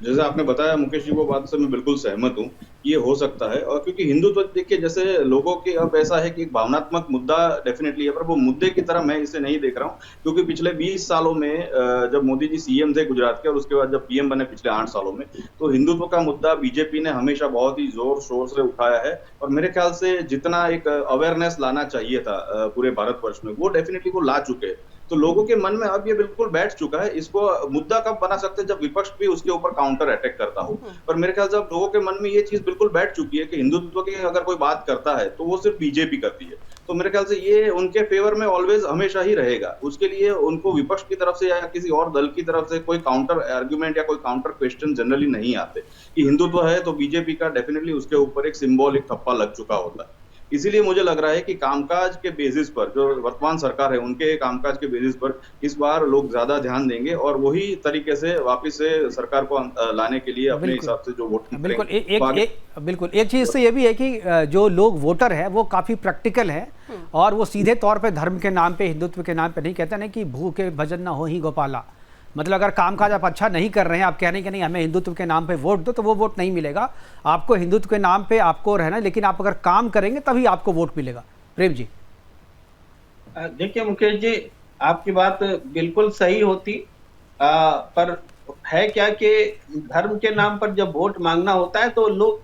जैसे आपने बताया मुकेश जी, वो बात से मैं बिल्कुल सहमत हूँ। ये हो सकता है, और क्योंकि हिंदुत्व देखिए जैसे लोगों के अब ऐसा है कि एक भावनात्मक मुद्दा डेफिनेटली है, पर वो मुद्दे की तरह मैं इसे नहीं देख रहा हूँ। क्योंकि पिछले 20 सालों में जब मोदी जी सीएम थे गुजरात के और उसके बाद जब पीएम बने पिछले 8 सालों में, तो हिंदुत्व का मुद्दा बीजेपी ने हमेशा बहुत ही जोर शोर से उठाया है। और मेरे ख्याल से जितना एक अवेयरनेस लाना चाहिए था पूरे भारतवर्ष में, वो डेफिनेटली वो ला चुके हैं। तो लोगों के मन में अब ये बिल्कुल बैठ चुका है। इसको मुद्दा कब बना सकते हैं, जब विपक्ष भी उसके ऊपर काउंटर अटैक करता हो। पर मेरे ख्याल से अब लोगों के मन में ये चीज बिल्कुल बैठ चुकी है कि हिंदुत्व की अगर कोई बात करता है तो वो सिर्फ बीजेपी करती है। तो मेरे ख्याल से ये उनके फेवर में ऑलवेज हमेशा ही रहेगा। उसके लिए उनको विपक्ष की तरफ से या किसी और दल की तरफ से कोई काउंटर आर्ग्यूमेंट या कोई काउंटर क्वेश्चन जनरली नहीं आते कि हिंदुत्व है तो बीजेपी का डेफिनेटली उसके ऊपर एक सिंबॉलिक थप्पा लग चुका होता है। इसीलिए मुझे लग रहा है कि कामकाज के बेसिस पर, जो वर्तमान सरकार है उनके कामकाज के बेसिस पर इस बार लोग ज्यादा ध्यान देंगे और वही तरीके से वापस से सरकार को लाने के लिए अपने हिसाब से जो वोट बिल्कुल एक चीज तो ये भी है कि जो लोग वोटर है वो काफी प्रैक्टिकल है और वो सीधे तौर पे धर्म के नाम पे, हिंदुत्व के नाम पे नहीं कहते ना कि भूखे भजन ना हो ही गोपाला। मतलब अगर कामकाज आप अच्छा नहीं कर रहे हैं, आप कह रहे हैं कि नहीं हमें हिंदुत्व के नाम पे वोट दो, तो वो वोट नहीं मिलेगा आपको। हिंदुत्व के नाम पे आपको रहना, लेकिन आप अगर काम करेंगे तभी आपको वोट मिलेगा। प्रेम जी, देखिए मुकेश जी, आपकी बात बिल्कुल सही होती, पर है क्या कि धर्म के नाम पर जब वोट मांगना होता है तो लोग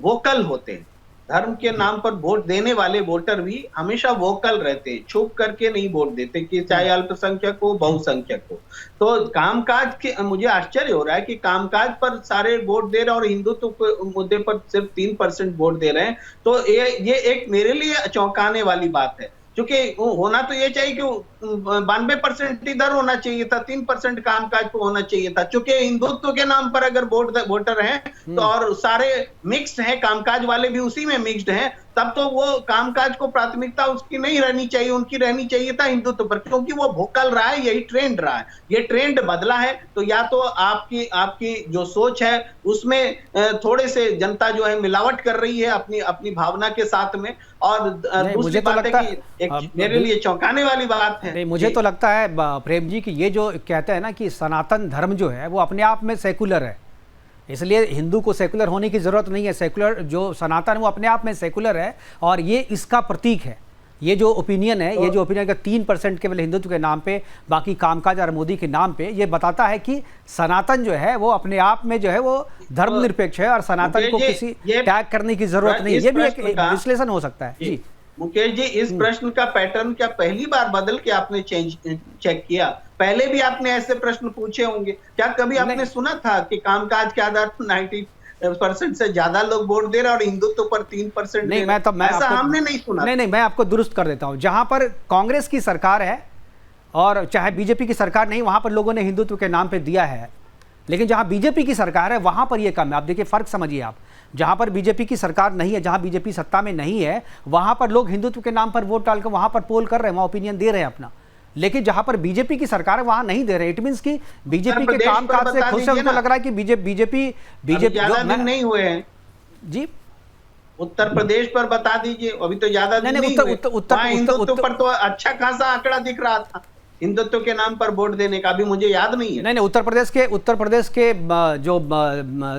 वोकल होते हैं। धर्म के नाम पर वोट देने वाले वोटर भी हमेशा वोकल रहते हैं, छुप करके नहीं वोट देते, कि चाहे अल्पसंख्यक हो बहुसंख्यक हो। तो कामकाज के मुझे आश्चर्य हो रहा है कि कामकाज पर सारे वोट दे रहे हैं और हिंदुत्व के मुद्दे पर सिर्फ 3% वोट दे रहे हैं। तो ये एक मेरे लिए चौंकाने वाली बात है, क्योंकि होना तो ये चाहिए कि 92% इधर होना चाहिए था, 3% कामकाज को होना चाहिए था। क्योंकि हिंदुत्व के नाम पर अगर वोटर हैं तो और सारे मिक्स्ड हैं, कामकाज वाले भी उसी में मिक्स्ड हैं, तब तो वो कामकाज को प्राथमिकता उसकी नहीं रहनी चाहिए, उनकी रहनी चाहिए था हिंदुत्व पर, क्योंकि वो भोकल रहा है, यही ट्रेंड रहा है। ये ट्रेंड बदला है तो या तो आपकी जो सोच है उसमें थोड़े से जनता जो है मिलावट कर रही है अपनी भावना के साथ में। और दूसरी बात है कि एक मेरे लिए चौंकाने वाली बात है। मुझे तो लगता है प्रेम जी कि ये जो कहते हैं ना कि सनातन धर्म जो है वो अपने आप में सेकुलर है, इसलिए हिंदू को सेकुलर होने की जरूरत नहीं है। सेकुलर जो सनातन वो अपने आप में सेकुलर है और ये इसका प्रतीक है। ये जो ओपिनियन है, ये जो ओपिनियन का 3% केवल हिंदुत्व के नाम पे, बाकी कामकाज और मोदी के नाम पे, ये बताता है कि सनातन जो है वो अपने आप में जो है वो धर्मनिरपेक्ष है और सनातन को किसी टैग करने की जरूरत नहीं। ये भी एक विश्लेषण हो सकता है। जी मुकेश जी, इस प्रश्न का पैटर्न क्या पहली बार बदल के आपने चेक किया? पहले भी आपने ऐसे प्रश्न पूछे होंगे। क्या कभी आपने सुना था कि कामकाज के आधार पर 90% से ज्यादा लोग वोट दे रहे और हिंदुत्व पर 3% नहीं, ऐसा हमने नहीं सुना। नहीं, मैं आपको दुरुस्त कर देता हूं। जहां पर कांग्रेस की सरकार है और चाहे बीजेपी की सरकार नहीं, वहां पर लोगों ने हिंदुत्व के नाम पे दिया है। लेकिन जहां बीजेपी की सरकार है वहां पर यह कम है। आप देखिए, फर्क समझिए आप। जहां पर बीजेपी की सरकार नहीं है, जहां बीजेपी सत्ता में नहीं है, वहां पर लोग हिंदुत्व के नाम पर वोट डालकर वहां पर पोल कर रहे हैं, वहां ओपिनियन दे रहे हैं अपना। लेकिन जहां पर बीजेपी की सरकार है वहां नहीं दे रहे। इट मींस कि बीजेपी के कामकाज से खुश है, उनको लग रहा है कि बीजेपी नहीं हुए हैं। जी, उत्तर प्रदेश पर बता दीजिए, अभी तो ज्यादा दिन नहीं हुए। हिंदुत्व पर तो अच्छा खासा आंकड़ा दिख रहा था हिंदुत्व के नाम पर वोट देने का, भी मुझे याद नहीं है। नहीं, उत्तर प्रदेश के जो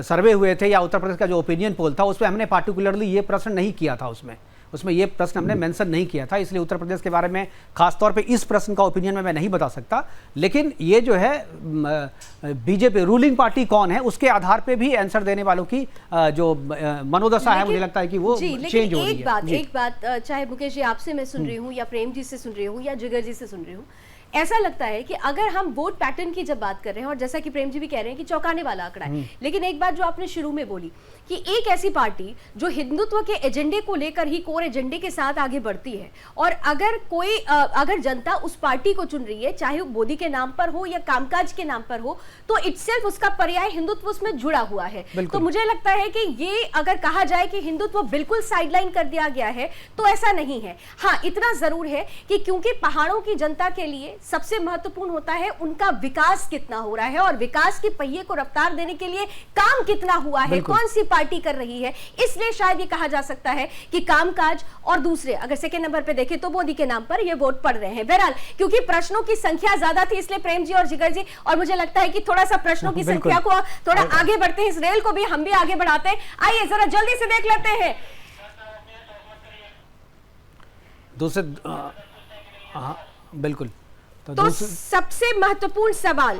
सर्वे हुए थे या उत्तर प्रदेश का जो ओपिनियन पोल था उसमें हमने पार्टिकुलरली ये प्रश्न नहीं किया था। उसमें ये प्रश्न हमने मेंशन नहीं किया था, इसलिए उत्तर प्रदेश के बारे में खासतौर पे इस प्रश्न का ओपिनियन में मैं नहीं बता सकता। लेकिन ये जो है बीजेपी रूलिंग पार्टी कौन है उसके आधार पे भी आंसर देने वालों की जो मनोदशा है, मुझे लगता है कि वो चेंज हो रही है। एक बात चाहे मुकेश जी आपसे मैं सुन रही हूँ या प्रेम जी से सुन रही हूँ या जिगर जी से सुन रही हूँ, ऐसा लगता है कि अगर हम वोट पैटर्न की जब बात कर रहे हैं, और जैसा कि प्रेम जी भी कह रहे हैं कि चौंकाने वाला आंकड़ा है, लेकिन एक बात जो आपने शुरू में बोली कि एक ऐसी पार्टी जो हिंदुत्व के एजेंडे को लेकर ही, कोर एजेंडे के साथ आगे बढ़ती है, और अगर जनता उस पार्टी को चुन रही है, चाहे वो मोदी के नाम पर हो या कामकाज के नाम पर हो, तो इटसेल्फ उसका पर्याय हिंदुत्व उसमें जुड़ा हुआ है। तो मुझे लगता है कि ये अगर कहा जाए कि हिंदुत्व बिल्कुल साइडलाइन कर दिया गया है, तो ऐसा नहीं है। हाँ, इतना जरूर है कि क्योंकि पहाड़ों की जनता के लिए सबसे महत्वपूर्ण होता है उनका विकास कितना हो रहा है, और विकास के पहिए को रफ्तार देने के लिए काम कितना हुआ है, कौन सी पार्टी कर रही है। इसलिए शायद ये कहा जा सकता है कि कामकाज, और दूसरे अगर सेकेंड नंबर पे देखें तो मोदी के नाम पर ये वोट पड़ रहे हैं। बहरहाल क्योंकि प्रश्नों की संख्या ज्यादा थी, इसलिए प्रेम जी और जिगर जी, और मुझे लगता है कि थोड़ा सा प्रश्नों की संख्या को थोड़ा आगे बढ़ते हैं, इस रेल को भी हम भी आगे बढ़ाते हैं। आइए जरा जल्दी से देख लेते हैं दूसरे। हाँ बिल्कुल। तो सबसे महत्वपूर्ण सवाल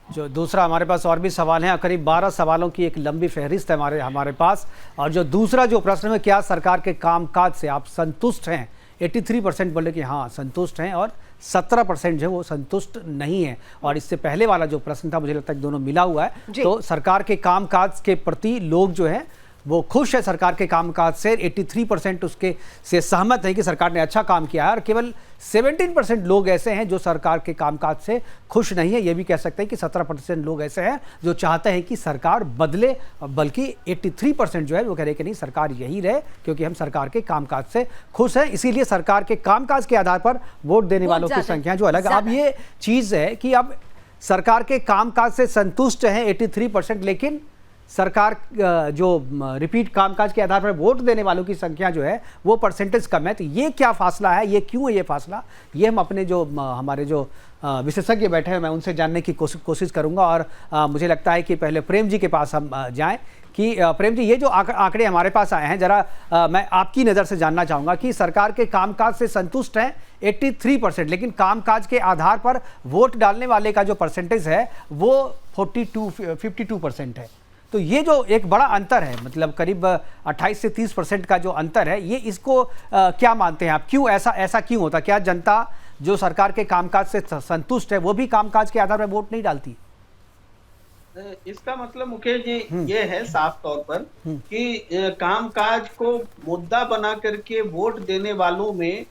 जो दूसरा, हमारे पास और भी सवाल हैं, करीब 12 सवालों की एक लंबी फहरिस्त है हमारे पास। और जो दूसरा जो प्रश्न है, क्या सरकार के कामकाज से आप संतुष्ट हैं? 83% बोले कि हाँ संतुष्ट हैं, और 17% जो है वो संतुष्ट नहीं है। और इससे पहले वाला जो प्रश्न था, मुझे लगता है दोनों मिला हुआ है। तो सरकार के कामकाज के प्रति लोग जो है वो खुश है सरकार के कामकाज से, 83% उसके से सहमत है कि सरकार ने अच्छा काम किया है, और केवल 17% लोग ऐसे हैं जो सरकार के कामकाज से खुश नहीं है। ये भी कह सकते हैं कि 17% लोग ऐसे हैं जो चाहते हैं कि सरकार बदले, बल्कि 83% जो है वो कह रहे हैं कि नहीं, सरकार यही रहे, क्योंकि हम सरकार के कामकाज से खुश हैं। इसीलिए सरकार के कामकाज के आधार पर वोट देने वालों की संख्या जो अलग। अब ये चीज़ है कि अब सरकार के कामकाज से संतुष्ट हैं 83%, लेकिन सरकार जो रिपीट कामकाज के आधार पर वोट देने वालों की संख्या जो है वो परसेंटेज कम है। तो ये क्या फासला है, ये क्यों है ये फासला, ये हम अपने जो हमारे जो विशेषज्ञ बैठे हैं मैं उनसे जानने की कोशिश करूंगा। और मुझे लगता है कि पहले प्रेम जी के पास हम जाएं कि प्रेम जी, ये जो आंकड़े हमारे पास आए हैं, जरा मैं आपकी नज़र से जानना चाहूँगा कि सरकार के कामकाज से संतुष्ट हैं 83%, लेकिन कामकाज के आधार पर वोट डालने वाले का जो परसेंटेज है वो 52% है। तो ये जो एक बड़ा अंतर है, मतलब करीब 28 से 30% का जो अंतर है, ये इसको क्या मानते हैं आप? क्यों ऐसा क्यों होता? क्या जनता जो सरकार के कामकाज से संतुष्ट है वो भी कामकाज के आधार पर वोट नहीं डालती? इसका मतलब मुकेश जी ये है साफ तौर पर कि कामकाज को मुद्दा बना करके वोट देने वालों में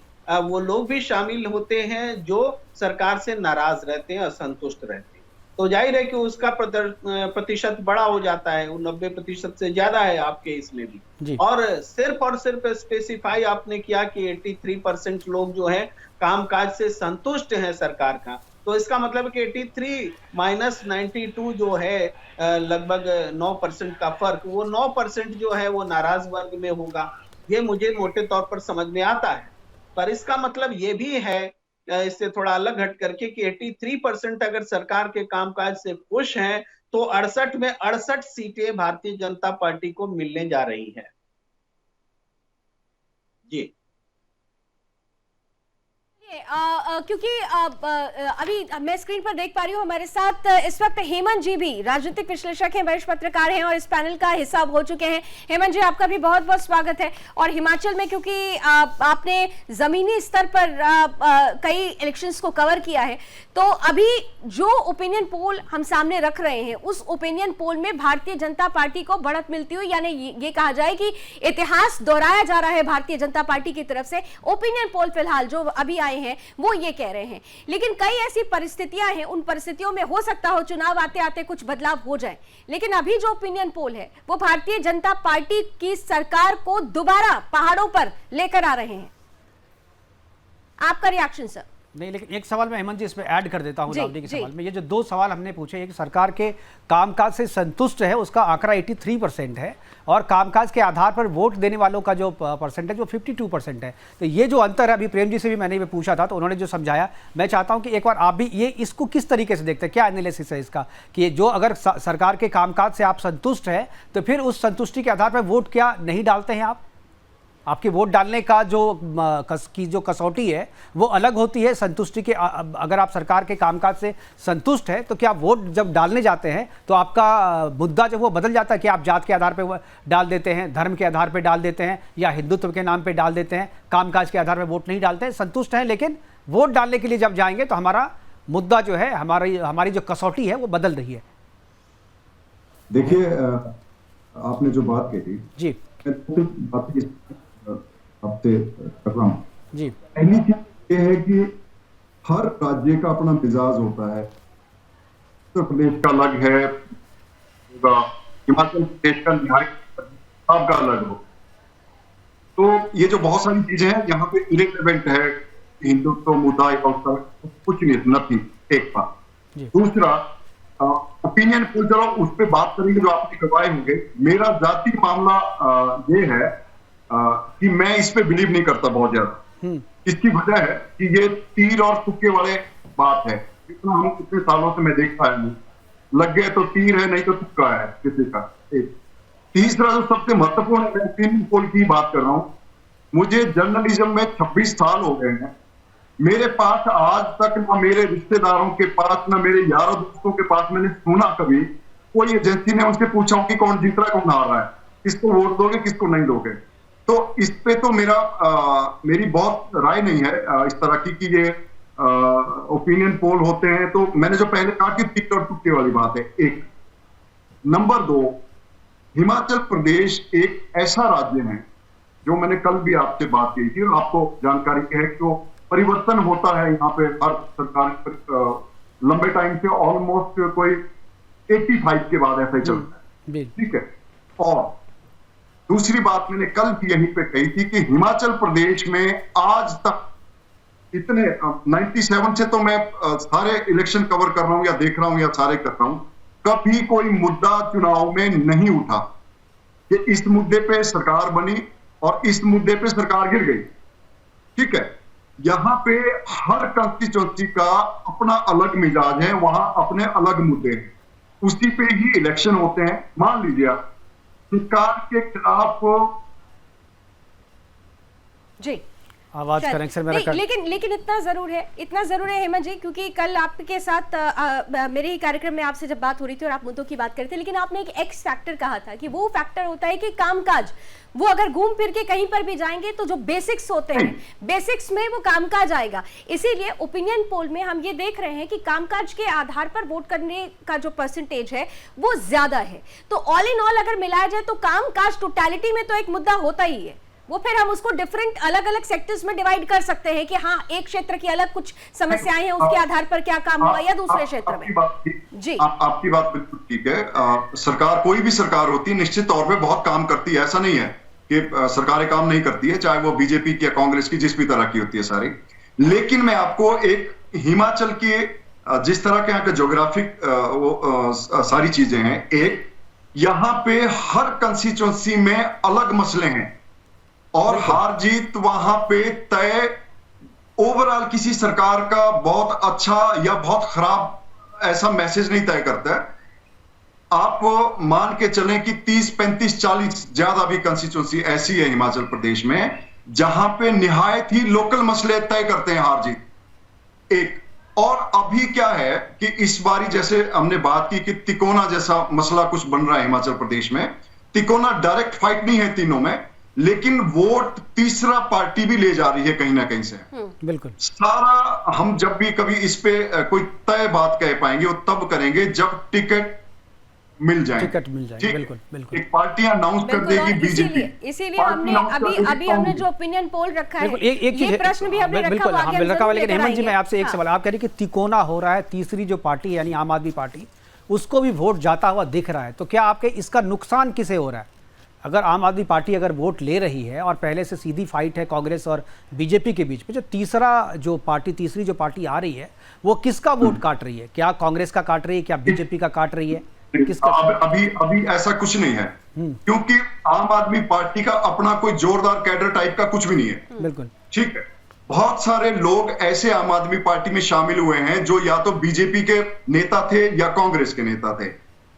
वो लोग भी शामिल होते हैं जो सरकार से नाराज रहते हैं, असंतुष्ट रहते हैं। तो जाहिर है कि उसका प्रतिशत बड़ा हो जाता है, वो 90% से ज्यादा है आपके इसमें भी। और सिर्फ स्पेसिफाई आपने किया कि 83% लोग जो है कामकाज से संतुष्ट हैं सरकार का, तो इसका मतलब कि 83 माइनस 92 जो है लगभग 9% का फर्क, वो 9% जो है वो नाराज वर्ग में होगा। ये मुझे मोटे तौर पर समझ में आता है, पर इसका मतलब ये भी है इससे थोड़ा अलग हट करके कि 83% अगर सरकार के कामकाज से खुश हैं तो 68 में 68 सीटें भारतीय जनता पार्टी को मिलने जा रही है। जी क्योंकि अभी मैं स्क्रीन पर देख पा रही हूँ हमारे साथ इस वक्त हेमंत जी भी राजनीतिक विश्लेषक हैं, वरिष्ठ पत्रकार हैं और इस पैनल का हिस्सा हो चुके हैं। हेमंत जी, आपका भी बहुत बहुत स्वागत है। और हिमाचल में क्योंकि आपने जमीनी स्तर पर कई इलेक्शंस को कवर किया है, तो अभी जो ओपिनियन पोल हम सामने रख रहे हैं उस ओपिनियन पोल में भारतीय जनता पार्टी को बढ़त मिलती हुई, यानी ये कहा जाए कि इतिहास दोहराया जा रहा है भारतीय जनता पार्टी की तरफ से। ओपिनियन पोल फिलहाल जो अभी आए हैं वो ये कह रहे हैं, लेकिन कई ऐसी परिस्थितियां हैं, उन परिस्थितियों में हो सकता हो चुनाव आते आते कुछ बदलाव हो जाए, लेकिन अभी जो ओपिनियन पोल है वो भारतीय जनता पार्टी की सरकार को दोबारा पहाड़ों पर लेकर आ रहे हैं। आपका रिएक्शन सर? नहीं, लेकिन एक सवाल मैं हेमंत जी इसमें ऐड कर देता हूं लावनी के सवाल में। ये जो दो सवाल हमने पूछे, एक सरकार के कामकाज से संतुष्ट है उसका आंकड़ा 83% है, और कामकाज के आधार पर वोट देने वालों का जो परसेंटेज वो 52% है। तो ये जो अंतर है, अभी प्रेम जी से भी मैंने ये पूछा था तो उन्होंने जो समझाया, मैं चाहता हूँ कि एक बार आप भी ये इसको किस तरीके से देखते हैं, क्या एनालिसिस है इसका कि जो अगर सरकार के कामकाज से आप संतुष्ट हैं तो फिर उस संतुष्टि के आधार पर वोट क्या नहीं डालते हैं आप? आपकी वोट डालने का जो कसौटी है वो अलग होती है संतुष्टि के। अगर आप सरकार के कामकाज से संतुष्ट है तो क्या वोट जब डालने जाते हैं तो आपका मुद्दा जब वो बदल जाता है कि आप जात के आधार पर डाल देते हैं, धर्म के आधार पर डाल देते हैं या हिंदुत्व के नाम पर डाल देते हैं, कामकाज के आधार पर वोट नहीं डालते हैं, संतुष्ट हैं, लेकिन वोट डालने के लिए जब जाएंगे तो हमारा मुद्दा जो है, हमारी जो कसौटी है वो बदल रही है। देखिए, आपने जो बात कही जी, आपसे कर रहा हूँ जी। पहली चीज ये है कि हर राज्य का अपना मिजाज होता है। उत्तर प्रदेश का अलग है, हिमाचल प्रदेश का आपका अलग हो। तो ये जो बहुत सारी चीजें हैं यहाँ पे इरेलेवेंट है, हिंदुत्व मुद्दा या उस तरह कुछ नहीं, नथिंग, एक बात। दूसरा, ओपिनियन पोल, चलो उस पर बात करेंगे जो आपने करवाए होंगे। मेरा जाति मामला ये है कि मैं इस पे बिलीव नहीं करता बहुत ज्यादा। इसकी वजह है कि ये तीर और तुक्के वाले बात है। इतना हम कितने सालों से मैं देखता हूँ, लग गए तो तीर है, नहीं तो तुक्का है किसी का। तीसरा जो सबसे महत्वपूर्ण है, मैं ओपिनियन पोल की बात कर रहा हूँ। मुझे जर्नलिज्म में 26 साल हो गए हैं। मेरे पास आज तक ना मेरे रिश्तेदारों के पास, ना मेरे यारों दोस्तों के पास मैंने सुना कभी कोई एजेंसी ने उनसे पूछा कि कौन जीत रहा है, कौन हार रहा है, किसको वोट दोगे, किसको नहीं दोगे। तो इस पे तो मेरी बहुत राय नहीं है इस तरह की कि ये ओपिनियन पोल होते हैं। तो मैंने जो पहले कहा कि तीर और तुक्के वाली बात है, एक। नंबर 2, हिमाचल प्रदेश एक ऐसा राज्य है जो मैंने कल भी आपसे बात की थी और आपको जानकारी है कि परिवर्तन होता है यहाँ पे हर सरकार लंबे टाइम से, ऑलमोस्ट कोई 85 के बाद ऐसा ही चलता है, ठीक है। और दूसरी बात मैंने कल भी यहीं पे कही थी कि हिमाचल प्रदेश में आज तक इतने 97 से तो मैं सारे इलेक्शन कवर कर रहा हूं या देख रहा हूं या सारे कर रहा हूं, कभी कोई मुद्दा चुनाव में नहीं उठा कि इस मुद्दे पे सरकार बनी और इस मुद्दे पे सरकार गिर गई, ठीक है। यहां पे हर कंस्टिट्यूंसी का अपना अलग मिजाज है, वहां अपने अलग मुद्दे हैं, उसी पे ही इलेक्शन होते हैं। मान लीजिए सरकार के खिलाफ जी आवाज कनेक्शन में रखा, लेकिन इतना जरूर है हेमंत जी, क्योंकि कल आपके साथ मेरे ही कार्यक्रम में आपसे जब बात हो रही थी और आप मुद्दों की बात करते थे, लेकिन आपने एक एक्स फैक्टर कहा था कि वो फैक्टर होता है कि कामकाज, वो अगर घूम फिर के कहीं पर भी जाएंगे तो जो बेसिक्स होते हैं, बेसिक्स में वो कामकाज आएगा। इसीलिए ओपिनियन पोल में हम ये देख रहे हैं कि कामकाज के आधार पर वोट करने का जो परसेंटेज है वो ज्यादा है। तो ऑल इन ऑल अगर मिलाया जाए तो कामकाज टोटलिटी में तो एक मुद्दा होता ही है। वो फिर हम उसको डिफरेंट अलग अलग सेक्टर्स में डिवाइड कर सकते हैं कि हाँ, एक क्षेत्र की अलग कुछ समस्याएं हैं, उसके आधार पर क्या काम हुआ, या दूसरे क्षेत्र में। जी, आपकी बात बिल्कुल ठीक है। सरकार, कोई भी सरकार होती है, निश्चित तौर पे बहुत काम करती है, ऐसा नहीं है कि सरकारें काम नहीं करती है, चाहे वो बीजेपी की या कांग्रेस की, जिस भी तरह की होती है सारी। लेकिन मैं आपको एक हिमाचल की जिस तरह के यहाँ के ज्योग्राफिक सारी चीजें हैं, एक यहाँ पे हर कंस्टिट्यूंसी में अलग मसले हैं और हार जीत वहां पे तय ओवरऑल किसी सरकार का बहुत अच्छा या बहुत खराब ऐसा मैसेज नहीं तय करता है। आप मान के चलें कि 30, 35, 40 ज्यादा भी कंस्टिट्यूंसी ऐसी है हिमाचल प्रदेश में जहां पे निहायत ही लोकल मसले तय करते हैं हार जीत, एक। और अभी क्या है कि इस बारी जैसे हमने बात की कि तिकोना जैसा मसला कुछ बन रहा है हिमाचल प्रदेश में। तिकोना डायरेक्ट फाइट नहीं है तीनों में, लेकिन वोट तीसरा पार्टी भी ले जा रही है कहीं ना कहीं से। बिल्कुल सारा हम जब भी कभी इस पे कोई तय बात कह पाएंगे वो तब करेंगे जब टिकट मिल जाए। बिल्कुल बिल्कुल। एक पार्टी अनाउंस कर देगी बीजेपी, इसीलिए हमने अभी हमने जो ओपिनियन पोल रखा है, ये प्रश्न भी हमने रखा हुआ। लेकिन हेमंत जी, मैं आपसे एक सवाल, आप कह रही कि तिकोना हो रहा है, तीसरी जो पार्टी यानी आम आदमी पार्टी, उसको भी वोट जाता हुआ दिख रहा है, तो क्या आपके इसका नुकसान किसे हो रहा है? अगर आम आदमी पार्टी अगर वोट ले रही है और पहले से सीधी फाइट है कांग्रेस और बीजेपी के बीच में, जो तीसरी जो पार्टी आ रही है वो किसका वोट काट रही है? क्या कांग्रेस का काट रही है, क्या बीजेपी का काट रही है, किसका? अभी ऐसा कुछ नहीं है, क्योंकि आम आदमी पार्टी का अपना कोई जोरदार कैडर टाइप का कुछ भी नहीं है। बिल्कुल ठीक है। बहुत सारे लोग ऐसे आम आदमी पार्टी में शामिल हुए हैं जो या तो बीजेपी के नेता थे या कांग्रेस के नेता थे,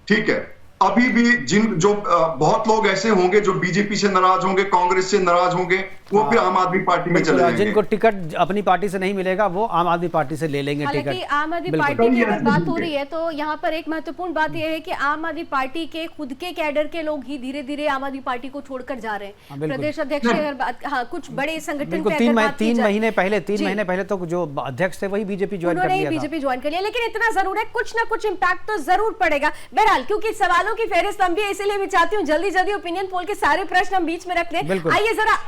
ठीक है। अभी भी जो बहुत लोग ऐसे होंगे जो बीजेपी से नाराज होंगे, कांग्रेस से नाराज होंगे, वो फिर आम आदमी पार्टी में चले जाएंगे। जिनको टिकट अपनी पार्टी से नहीं मिलेगा वो आम आदमी पार्टी से ले लेंगे टिकट। हालांकि आम आदमी पार्टी की अगर बात हो रही है तो यहाँ पर एक महत्वपूर्ण बात यह है कि आम आदमी पार्टी के खुद के कैडर के लोग ही धीरे धीरे आम आदमी पार्टी को छोड़कर जा रहे हैं। प्रदेश अध्यक्ष की अगर बात, हाँ, कुछ बड़े संगठन पे तीन महीने पहले तो जो अध्यक्ष थे वही बीजेपी ज्वाइन कर लिया, बीजेपी ज्वाइन कर लिया। लेकिन इतना जरूर है, कुछ ना कुछ इम्पैक्ट तो जरूर पड़ेगा। बहरहाल क्योंकि सवालों की फेहरिस्त लंबी है, इसलिए मैं चाहती हूँ जल्दी जल्दी ओपिनियन पोल के सारे प्रश्न हम बीच में रख लें। आइए जरा,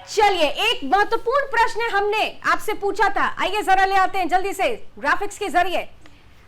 चलिए एक महत्वपूर्ण प्रश्न हमने आपसे पूछा था, आइए जरा ले आते हैं जल्दी से ग्राफिक्स के जरिए।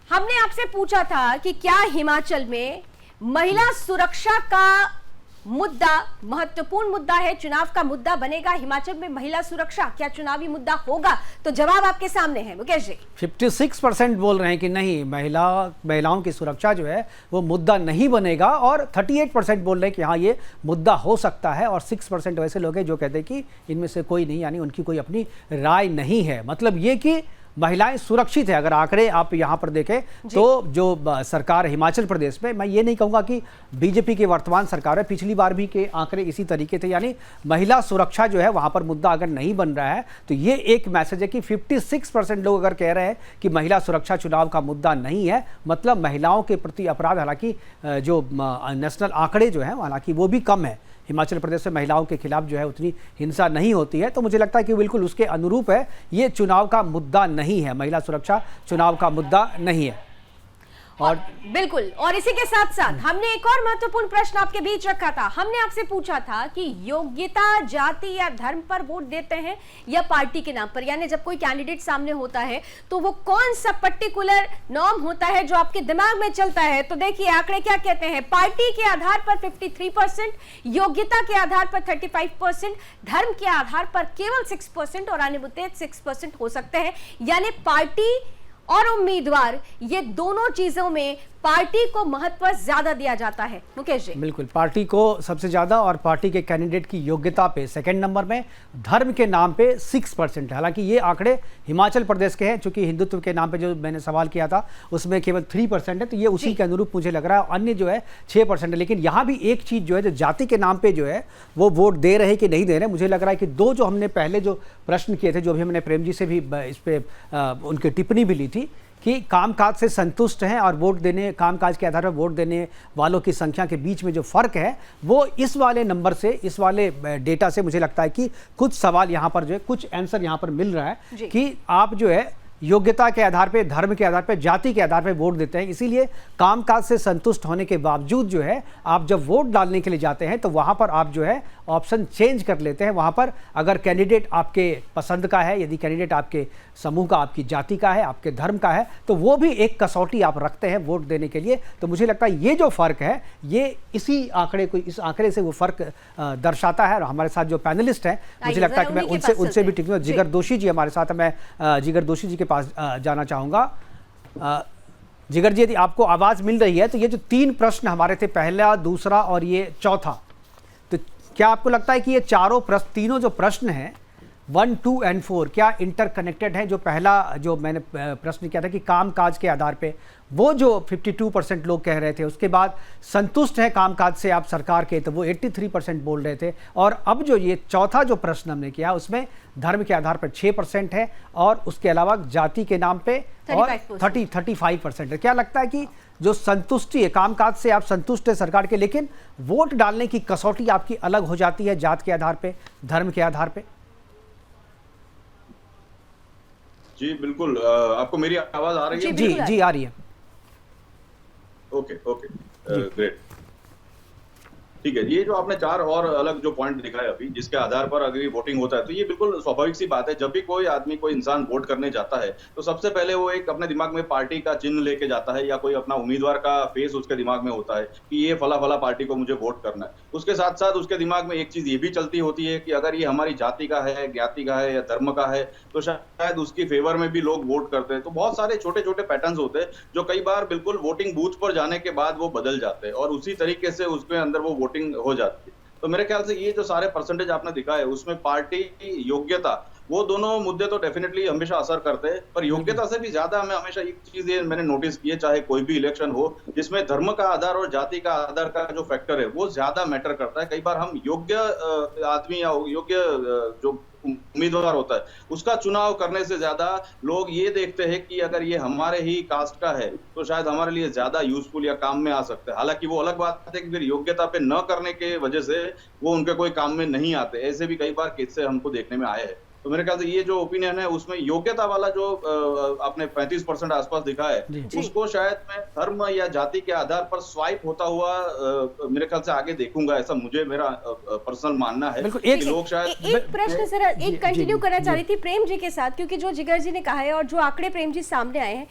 हमने आपसे पूछा था कि क्या हिमाचल में महिला सुरक्षा का मुद्दा महत्वपूर्ण मुद्दा है, चुनाव का मुद्दा बनेगा हिमाचल में महिला सुरक्षा, क्या चुनावी मुद्दा होगा? तो जवाब आपके सामने है मुकेश जी। 56% बोल रहे हैं कि नहीं, महिलाओं की सुरक्षा जो है वो मुद्दा नहीं बनेगा, और 38% बोल रहे हैं कि हाँ ये मुद्दा हो सकता है, और 6% वैसे लोग हैं जो कहते हैं कि इनमें से कोई नहीं, यानी उनकी कोई अपनी राय नहीं है। मतलब ये कि महिलाएं सुरक्षित है। अगर आंकड़े आप यहां पर देखें तो जो सरकार हिमाचल प्रदेश में, मैं ये नहीं कहूंगा कि बीजेपी की वर्तमान सरकार है, पिछली बार भी के आंकड़े इसी तरीके थे, यानी महिला सुरक्षा जो है वहां पर मुद्दा अगर नहीं बन रहा है तो ये एक मैसेज है कि 56% लोग अगर कह रहे हैं कि महिला सुरक्षा चुनाव का मुद्दा नहीं है, मतलब महिलाओं के प्रति अपराध, हालांकि जो नेशनल आंकड़े जो है हालांकि वो भी कम है, हिमाचल प्रदेश में महिलाओं के खिलाफ जो है उतनी हिंसा नहीं होती है, तो मुझे लगता है कि बिल्कुल उसके अनुरूप है, ये चुनाव का मुद्दा नहीं है, महिला सुरक्षा चुनाव का मुद्दा नहीं है। और बिल्कुल, और इसी के साथ साथ हमने एक और महत्वपूर्ण प्रश्न आपके बीच रखा था। हमने आपसे पूछा था कि योग्यता, जाति या धर्म पर वोट देते हैं या पार्टी के नाम पर, यानी जब कोई कैंडिडेट सामने होता है तो वो कौन सा पर्टिकुलर नॉर्म होता है जो आपके दिमाग में चलता है? तो देखिए आंकड़े क्या कहते हैं, पार्टी के आधार पर 53%, योग्यता के आधार पर 35%, धर्म के आधार पर केवल 6% और अन्य मुद्दे 6% हो सकते हैं। यानी पार्टी और उम्मीदवार, ये दोनों चीजों में पार्टी को महत्व ज्यादा दिया जाता है। मुकेश जी, बिल्कुल, पार्टी को सबसे ज्यादा, और पार्टी के कैंडिडेट की योग्यता पे सेकंड नंबर में, धर्म के नाम पे 6% है। हालांकि ये आंकड़े हिमाचल प्रदेश के हैं, चूंकि हिंदुत्व के नाम पे जो मैंने सवाल किया था उसमें केवल 3% है, तो ये उसी के अनुरूप मुझे लग रहा है। अन्य जो है 6% है। लेकिन यहाँ भी एक चीज जो है, जो जाति के नाम पे जो है वो वोट दे रहे कि नहीं दे रहे, मुझे लग रहा है कि दो जो हमने पहले जो प्रश्न किए थे, जो भी हमने प्रेम जी से भी इस पे उनकी टिप्पणी भी ली थी कि कामकाज से संतुष्ट हैं और वोट देने, कामकाज के आधार पर वोट देने वालों की संख्या के बीच में जो फर्क है वो इस वाले नंबर से, इस वाले डेटा से मुझे लगता है कि कुछ सवाल यहाँ पर जो है, कुछ आंसर यहाँ पर मिल रहा है कि आप जो है योग्यता के आधार पे, धर्म के आधार पे, जाति के आधार पे वोट देते हैं। इसीलिए कामकाज से संतुष्ट होने के बावजूद जो है आप जब वोट डालने के लिए जाते हैं तो वहां पर आप जो है ऑप्शन चेंज कर लेते हैं। वहां पर अगर कैंडिडेट आपके पसंद का है, यदि कैंडिडेट आपके समूह का, आपकी जाति का है, आपके धर्म का है, तो वो भी एक कसौटी आप रखते हैं वोट देने के लिए। तो मुझे लगता है ये जो फर्क है, ये इसी आंकड़े को, इस आंकड़े से वो फर्क दर्शाता है। और हमारे साथ जो पैनलिस्ट हैं, मुझे लगता है कि मैं उनसे भी टिप्पणी, जिगर दोषी जी हमारे साथ है, मैं जिगर दोषी जी के पास जाना चाहूंगा। जिगर जी, यदि आपको आवाज मिल रही है तो ये जो 3 प्रश्न हमारे थे, पहला, दूसरा और ये चौथा, तो क्या आपको लगता है कि ये चारों प्रश्न, तीनों जो प्रश्न हैं 1, 2 और 4 क्या इंटरकनेक्टेड है? जो पहला जो मैंने प्रश्न किया था कि कामकाज के आधार पे, वो जो 52% लोग कह रहे थे, उसके बाद संतुष्ट है कामकाज से आप सरकार के, तो वो 83% बोल रहे थे, और अब जो ये चौथा जो प्रश्न हमने किया उसमें धर्म के आधार पर 6% है, और उसके अलावा जाति के नाम पे 35% है। क्या लगता है कि जो संतुष्टि है, कामकाज से आप संतुष्ट है सरकार के, लेकिन वोट डालने की कसौटी आपकी अलग हो जाती है जात के आधार पे, धर्म के आधार पे? जी बिल्कुल, आपको मेरी आवाज आ रही है? जी आ रही है। ओके, ग्रेट, ठीक है। ये जो आपने 4 और अलग जो पॉइंट दिखाए अभी, जिसके आधार पर अगर वोटिंग होता है, तो ये बिल्कुल स्वाभाविक सी बात है। जब भी कोई आदमी, कोई इंसान वोट करने जाता है तो सबसे पहले वो एक अपने दिमाग में पार्टी का चिन्ह लेके जाता है, या कोई अपना उम्मीदवार का फेस उसके दिमाग में होता है कि ये फला फला पार्टी को मुझे वोट करना है। उसके साथ साथ उसके दिमाग में एक चीज ये भी चलती होती है कि अगर ये हमारी जाति का है, ज्ञाति का है या धर्म का है, तो शायद उसकी फेवर में भी लोग वोट करते हैं। तो बहुत सारे छोटे छोटे पैटर्न्स होते हैं जो कई बार बिल्कुल वोटिंग बूथ पर जाने के बाद वो बदल जाते हैं, और उसी तरीके से उसके अंदर वो वोटिंग हो जाती है। तो मेरे ख्याल से ये जो सारे परसेंटेज आपने दिखाए उसमें पार्टी की योग्यता वो दोनों मुद्दे तो डेफिनेटली हमेशा असर करते हैं, पर योग्यता से भी ज्यादा हमें हमेशा एक चीज ये मैंने नोटिस की है, चाहे कोई भी इलेक्शन हो जिसमें धर्म का आधार और जाति का आधार का जो फैक्टर है वो ज्यादा मैटर करता है। कई बार हम योग्य आदमी या योग्य जो उम्मीदवार होता है उसका चुनाव करने से ज्यादा लोग ये देखते हैं कि अगर ये हमारे ही कास्ट का है तो शायद हमारे लिए ज्यादा यूजफुल या काम में आ सकता है। हालांकि वो अलग बात है कि फिर योग्यता पे न करने के वजह से वो उनके कोई काम में नहीं आते। ऐसे भी कई बार किस्से हमको देखने में आए हैं। तो मेरे ख्याल से ये जो ओपिनियन है उसमें योग्यता वाला जो आपने 35% आसपास दिखा है उसको शायद मैं धर्म या जाति के आधार पर स्वाइप होता हुआ मेरे ख्याल से आगे देखूंगा, ऐसा मुझे मेरा पर्सनल मानना है। एक लोग शायद एक प्रश्न सर एक कंटिन्यू करना चाह रही थी प्रेम जी के साथ, क्योंकि जो जिगर जी ने कहा है और जो आंकड़े प्रेम जी सामने आए हैं,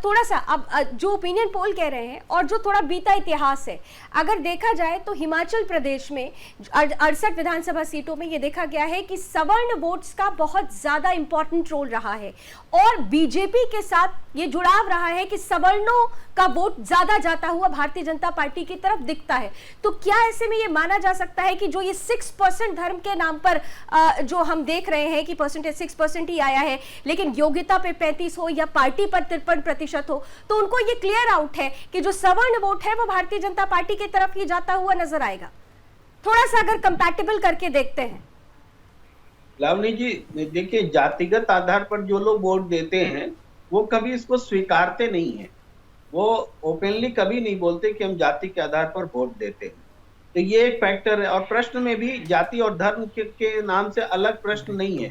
थोड़ा सा अब जो ओपिनियन पोल कह रहे हैं और जो थोड़ा बीता इतिहास है, अगर देखा जाए तो हिमाचल प्रदेश में 68 विधानसभा सीटों में ये देखा गया है कि सवर्ण वोट्स का बहुत ज्यादा इंपॉर्टेंट रोल रहा है और बीजेपी के साथ ये जुड़ाव रहा है कि सवर्णों का वोट ज्यादा जाता हुआ भारतीय जनता पार्टी की तरफ दिखता है। तो क्या ऐसे में ये माना जा सकता है कि जो ये 6% धर्म के नाम पर जो हम देख रहे हैं कि परसेंटेज 6% ही आया है, लेकिन योग्यता पे 35 हो या पार्टी पर 53% हो, तो उनको ये क्लियर आउट है कि जो सवर्ण वोट है वो भारतीय जनता पार्टी की तरफ ही जाता हुआ नजर आएगा? थोड़ा सा अगर कंपैटिबल करके देखते हैं। लावनी जी देखिए, जातिगत आधार पर जो लोग वोट देते हैं वो कभी इसको स्वीकारते नहीं है, वो ओपनली कभी नहीं बोलते कि हम जाति के आधार पर वोट देते हैं। तो ये एक फैक्टर है। और प्रश्न में भी जाति और धर्म के नाम से अलग प्रश्न नहीं है,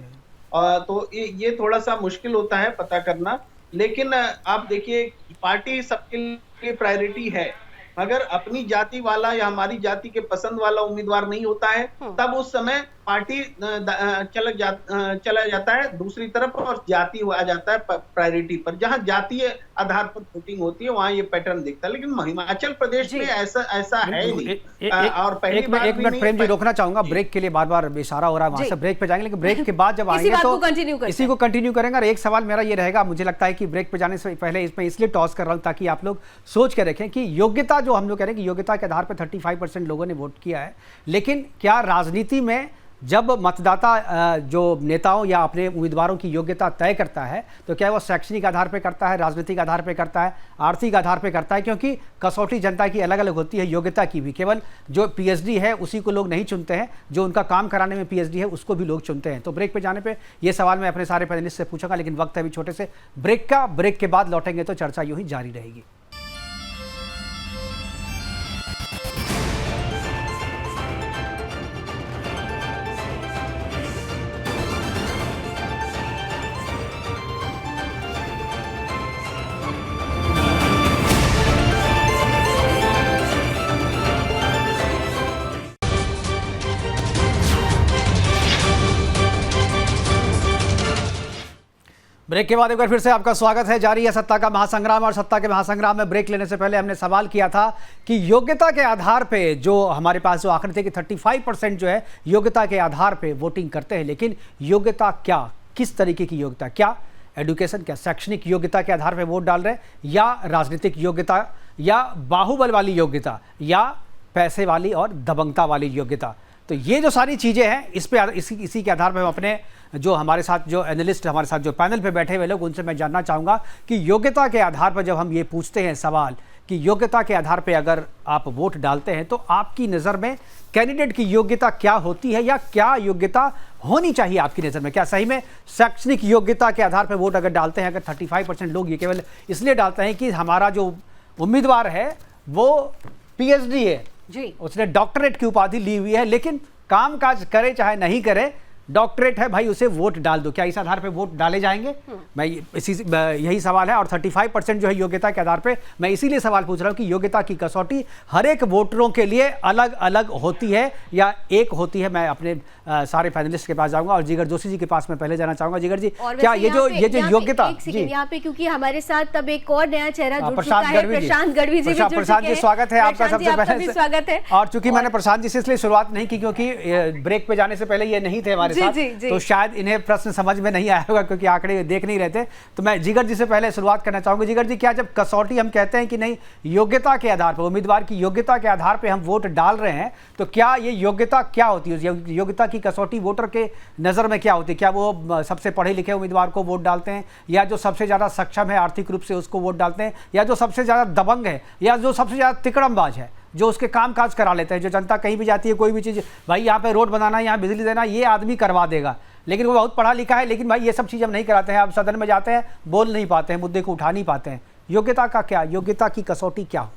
तो ये थोड़ा सा मुश्किल होता है पता करना। लेकिन आप देखिए, पार्टी सबके लिए प्रायोरिटी है, अगर अपनी जाति वाला या हमारी जाति के पसंद वाला उम्मीदवार नहीं होता है तब उस समय पार्टी चला जाता है दूसरी तरफ और जाति आ जाता है प्रायोरिटी पर। जहां जातीय आधार पर वोटिंग होती है वहां ये पैटर्न दिखता है, लेकिन हिमाचल प्रदेश में ऐसा है नहीं। और पहली बात एक मिनट प्रेम जी रोकना चाहूंगा, ब्रेक के लिए बार बार इशारा हो रहा है, वहां से ब्रेक पे जाएंगे, लेकिन ब्रेक के बाद जब आएंगे तो इसी को कंटिन्यू करेंगे। और एक सवाल मेरा ये रहेगा, मुझे लगता है कि ब्रेक पे जाने से पहले इसमें इसलिए टॉस कर रहा हूं ताकि आप लोग सोच के रखें कि योग्यता जो हम लोग कह रहे हैं कि योग्यता के आधार पर 35% लोगों ने वोट किया है, लेकिन क्या राजनीति में जब मतदाता जो नेताओं या अपने उम्मीदवारों की योग्यता तय करता है तो क्या वो शैक्षणिक आधार पर करता है, राजनीतिक आधार पर करता है, आर्थिक आधार पर करता है? क्योंकि कसौटी जनता की अलग अलग होती है योग्यता की भी। केवल जो पीएचडी है उसी को लोग नहीं चुनते हैं, जो उनका काम कराने में पीएचडी है उसको भी लोग चुनते हैं। तो ब्रेक पे जाने पे ये सवाल मैं अपने सारे पैनलिस्ट से पूछूंगा, लेकिन वक्त है अभी छोटे से ब्रेक का। ब्रेक के बाद लौटेंगे तो चर्चा यूं ही जारी रहेगी। ब्रेक के बाद एक बार फिर से आपका स्वागत है। जारी है सत्ता का महासंग्राम, और सत्ता के महासंग्राम में ब्रेक लेने से पहले हमने सवाल किया था कि योग्यता के आधार पे जो हमारे पास जो आंकड़े थे कि 35% जो है योग्यता के आधार पे वोटिंग करते हैं, लेकिन योग्यता क्या, किस तरीके की योग्यता, क्या एडुकेशन, क्या शैक्षणिक योग्यता के आधार पर वोट डाल रहे हैं, या राजनीतिक योग्यता, या बाहुबल वाली योग्यता, या पैसे वाली और दबंगता वाली योग्यता? तो ये जो सारी चीज़ें हैं इसी के आधार पर हम अपने जो हमारे साथ जो एनालिस्ट हमारे साथ जो पैनल पे बैठे हुए लोग उनसे मैं जानना चाहूँगा कि योग्यता के आधार पर जब हम ये पूछते हैं सवाल कि योग्यता के आधार पे अगर आप वोट डालते हैं तो आपकी नज़र में कैंडिडेट की योग्यता क्या होती है, या क्या योग्यता होनी चाहिए आपकी नज़र में? क्या सही में शैक्षणिक योग्यता के आधार पर वोट अगर डालते हैं, अगर 35% लोग ये केवल इसलिए डालते हैं कि हमारा जो उम्मीदवार है वो पीएचडी है जी, उसने डॉक्टरेट की उपाधि ली हुई है, लेकिन काम काज करे चाहे नहीं करे, डॉक्टरेट है भाई, उसे वोट डाल दो, क्या इस आधार पे वोट डाले जाएंगे? मैं यही सवाल है। और 35% जो है योग्यता के आधार पे, मैं इसीलिए सवाल पूछ रहा हूँ कि योग्यता की कसौटी हर एक वोटरों के लिए अलग अलग होती है या एक होती है? मैं अपने सारे पैनलिस्ट के पास जाऊंगा और जिगर जोशी जी के पास मैं पहले जाना चाहूंगा। जिगर जी, क्या ये जो योग्यता यहाँ पे, क्योंकि हमारे साथ तब एक और नया चेहरा जुड़ चुका है, प्रशांत गढ़वी जी। प्रशांत जी स्वागत है आपका, सबसे पहले स्वागत है। और चूंकि मैंने प्रशांत जी से इसलिए शुरुआत नहीं की क्योंकि ब्रेक पे जाने से पहले ये नहीं थे हमारे साथ, जी, जी। तो शायद इन्हें प्रश्न समझ में नहीं आया होगा क्योंकि आंकड़े देख नहीं रहे थे। तो मैं जिगर जी से पहले शुरुआत करना चाहूंगा। जिगर जी, क्या जब कसौटी हम कहते हैं कि नहीं, योग्यता के आधार पर, उम्मीदवार की योग्यता के आधार पर हम वोट डाल रहे हैं, तो क्या ये योग्यता क्या होती है? योग्यता की कसौटी वोटर के नज़र में क्या होती है? क्या वो सबसे पढ़े लिखे उम्मीदवार को वोट डालते हैं, या जो सबसे ज़्यादा सक्षम है आर्थिक रूप से उसको वोट डालते हैं, या जो सबसे ज़्यादा दबंग है, या जो सबसे ज़्यादा तिकड़मबाज है, जो उसके काम काज करा लेते हैं, जो जनता कहीं भी जाती है कोई भी चीज़, भाई यहाँ पे रोड बनाना, यहाँ बिजली देना, ये आदमी करवा देगा, लेकिन वो बहुत पढ़ा लिखा है, लेकिन भाई ये सब चीज़ हम नहीं कराते हैं, आप सदन में जाते हैं बोल नहीं पाते हैं, मुद्दे को उठा नहीं पाते हैं। योग्यता का क्या, योग्यता की कसौटी क्या हो?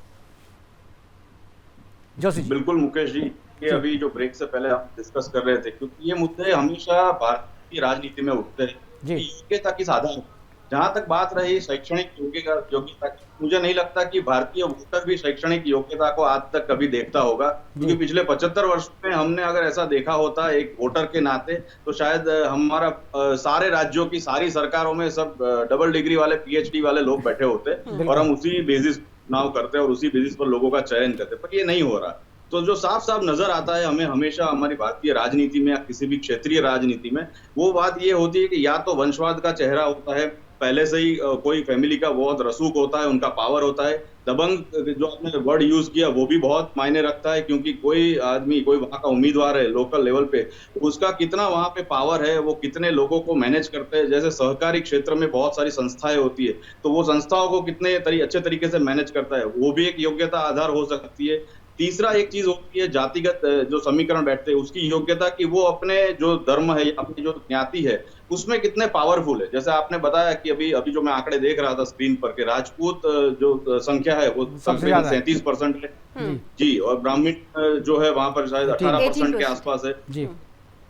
जोशी जी। बिल्कुल मुकेश जी, ये अभी जो ब्रेक से पहले आप डिस्कस कर रहे थे, क्योंकि ये मुद्दे हमेशा भारतीय राजनीति में उठते हैं कि योग्यता किस आधार पर। जहां तक बात रही शैक्षणिक योग्यता की, मुझे नहीं लगता कि भारतीय वोटर भी शैक्षणिक योग्यता को आज तक कभी देखता होगा, क्योंकि पिछले 75 वर्षों में हमने अगर ऐसा देखा होता एक वोटर के नाते, तो शायद हमारा सारे राज्यों की सारी सरकारों में सब डबल डिग्री वाले PhD वाले लोग बैठे होते और हम उसी बेसिस चुनाव करते और उसी बेसिस पर लोगों का चयन करते, पर ये नहीं हो रहा। तो जो साफ साफ नजर आता है हमें हमेशा हमारी भारतीय राजनीति में या किसी भी क्षेत्रीय राजनीति में, वो बात ये होती है कि या तो वंशवाद का चेहरा होता है, पहले से ही कोई फैमिली का बहुत रसूख होता है, उनका पावर होता है। दबंग जो आपने वर्ड यूज किया वो भी बहुत मायने रखता है, क्योंकि कोई आदमी, कोई वहां का उम्मीदवार है लोकल लेवल पे, उसका कितना वहां पे पावर है, वो कितने लोगों को मैनेज करते हैं। जैसे सहकारी क्षेत्र में बहुत सारी संस्थाएं होती है, तो वो संस्थाओं को कितने अच्छे तरीके से मैनेज करता है, वो भी एक योग्यता आधार हो सकती है। तीसरा एक चीज होती है जातिगत जो समीकरण बैठते हैं, उसकी योग्यता कि वो अपने जो धर्म है, अपनी जो ज्ञाति है, उसमें कितने पावरफुल है। जैसे आपने बताया कि अभी जो मैं आंकड़े देख रहा था स्क्रीन पर कि राजपूत जो संख्या है वो 37% है जी, और ब्राह्मण जो है वहां पर शायद 18% के आसपास है जी,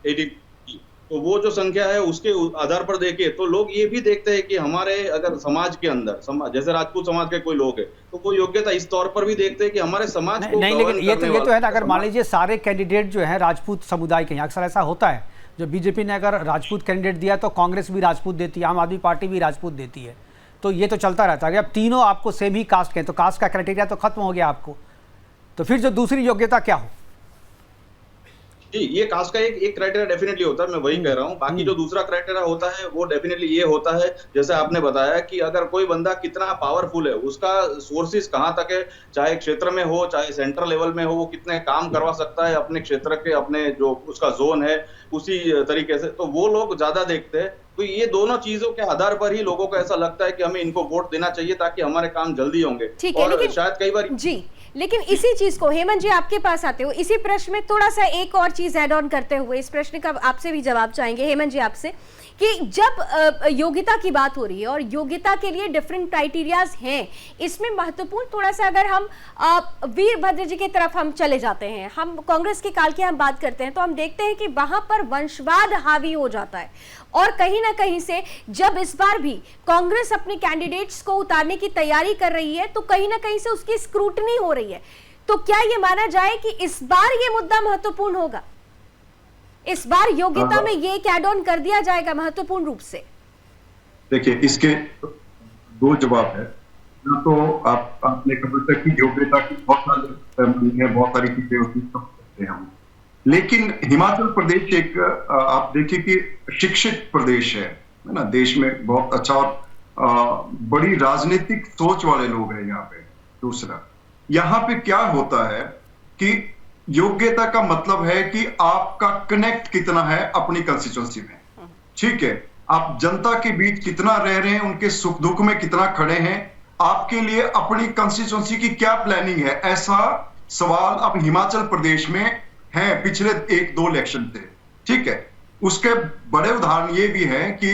18। तो वो जो संख्या है उसके आधार पर देखे तो लोग ये भी देखते हैं कि हमारे अगर समाज के अंदर जैसे राजपूत समाज के कोई लोग हैं, तो वो योग्यता इस तौर पर भी देखते हैं कि हमारे समाज को नहीं, लेकिन ये तो है ना, अगर मान लीजिए सारे कैंडिडेट जो है राजपूत समुदाय के, अक्सर ऐसा होता है, जो बीजेपी ने अगर राजपूत कैंडिडेट दिया तो कांग्रेस भी राजपूत देती है, आम आदमी पार्टी भी राजपूत देती है, तो ये तो चलता रहता है। अब तीनों आपको सेम ही कास्ट के, तो कास्ट का क्राइटेरिया तो खत्म हो गया आपको, तो फिर जो दूसरी योग्यता क्या हो? जी, ये कास्ट का एक क्राइटेरिया डेफिनेटली होता है, मैं वही कह रहा हूँ। बाकी जो दूसरा क्राइटेरिया होता है वो डेफिनेटली ये होता है, जैसे आपने बताया कि अगर कोई बंदा कितना पावरफुल है, उसका सोर्सेज कहाँ तक है, चाहे क्षेत्र में हो चाहे सेंट्रल लेवल में हो, वो कितने काम करवा सकता है अपने क्षेत्र के, अपने जो उसका जोन है उसी तरीके से, तो वो लोग ज्यादा देखते हैं। तो ये दोनों चीजों के आधार पर ही लोगों को ऐसा लगता है कि हमें इनको वोट देना चाहिए ताकि हमारे काम जल्दी होंगे। और शायद कई बार जी, लेकिन इसी चीज को हेमंत जी आपके पास आते हो, इसी प्रश्न में थोड़ा सा एक और चीज ऐड ऑन करते हुए इस प्रश्न का आपसे भी जवाब चाहेंगे हेमंत जी आपसे, कि जब योग्यता की बात हो रही है और योग्यता के लिए डिफरेंट क्राइटेरियाज हैं, इसमें महत्वपूर्ण थोड़ा सा अगर हम वीरभद्र जी की तरफ हम चले जाते हैं, हम कांग्रेस के काल की हम बात करते हैं, तो हम देखते हैं कि वहां पर वंशवाद हावी हो जाता है, और कहीं ना कहीं से जब इस बार भी कांग्रेस अपने कैंडिडेट्स को उतारने की तैयारी कर रही है, तो कहीं ना कहीं से उसकी स्क्रूटनी हो रही है। तो क्या ये माना जाए कि इस बार ये मुद्दा महत्वपूर्ण होगा, इस बार योग्यता में ये ऐड ऑन कर दिया जाएगा महत्वपूर्ण रूप से? देखिए, इसके दो जवाब है। तो आपने कहा था कि योग्यता की बहुत सारी चीजें होती हैं हम, लेकिन हिमाचल प्रदेश एक आप देखिए कि शिक्षित प्रदेश है ना, देश में बहुत अच्छा और बड़ी राजनीतिक सोच वाले लोग हैं यहाँ पे। दूसरा, यहाँ पे क्या होता है कि योग्यता का मतलब है कि आपका कनेक्ट कितना है अपनी कंस्टिट्यूंसी में, ठीक है, आप जनता के बीच कितना रह रहे हैं, उनके सुख दुख में कितना खड़े हैं, आपके लिए अपनी कंस्टिट्यूंसी की क्या प्लानिंग है, ऐसा सवाल अब हिमाचल प्रदेश में है पिछले 1-2 इलेक्शन से, ठीक है। उसके बड़े उदाहरण ये भी है कि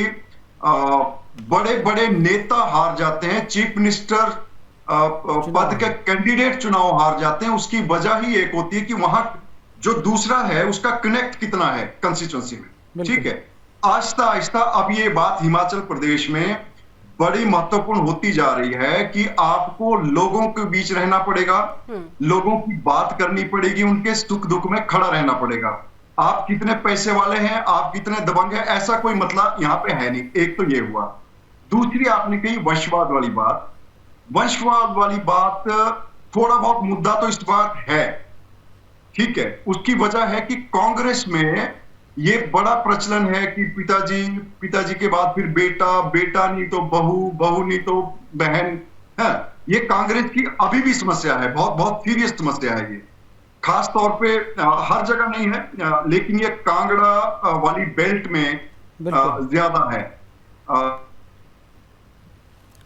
बड़े बड़े नेता हार जाते हैं, चीफ मिनिस्टर पद के कैंडिडेट चुनाव हार जाते हैं, उसकी वजह ही एक होती है कि वहां जो दूसरा है उसका कनेक्ट कितना है कंस्टिट्यूंसी में, ठीक है। आहिस्ता आहिस्ता अब ये बात हिमाचल प्रदेश में बड़ी महत्वपूर्ण होती जा रही है कि आपको लोगों के बीच रहना पड़ेगा, लोगों की बात करनी पड़ेगी, उनके सुख दुख में खड़ा रहना पड़ेगा। आप कितने पैसे वाले हैं, आप कितने दबंग हैं, ऐसा कोई मतलब यहाँ पे है नहीं। एक तो ये हुआ। दूसरी आपने कही वंशवाद वाली बात। वंशवाद वाली बात थोड़ा बहुत मुद्दा तो इस बार है, ठीक है। उसकी वजह है कि कांग्रेस में ये बड़ा प्रचलन है कि पिताजी के बाद फिर बेटा, बेटा नहीं तो बहू, बहू नहीं तो बहन है। ये कांग्रेस की अभी भी समस्या है, बहुत बहुत सीरियस समस्या है ये। खास तौर पे हर जगह नहीं है, लेकिन ये कांगड़ा वाली बेल्ट में ज्यादा है।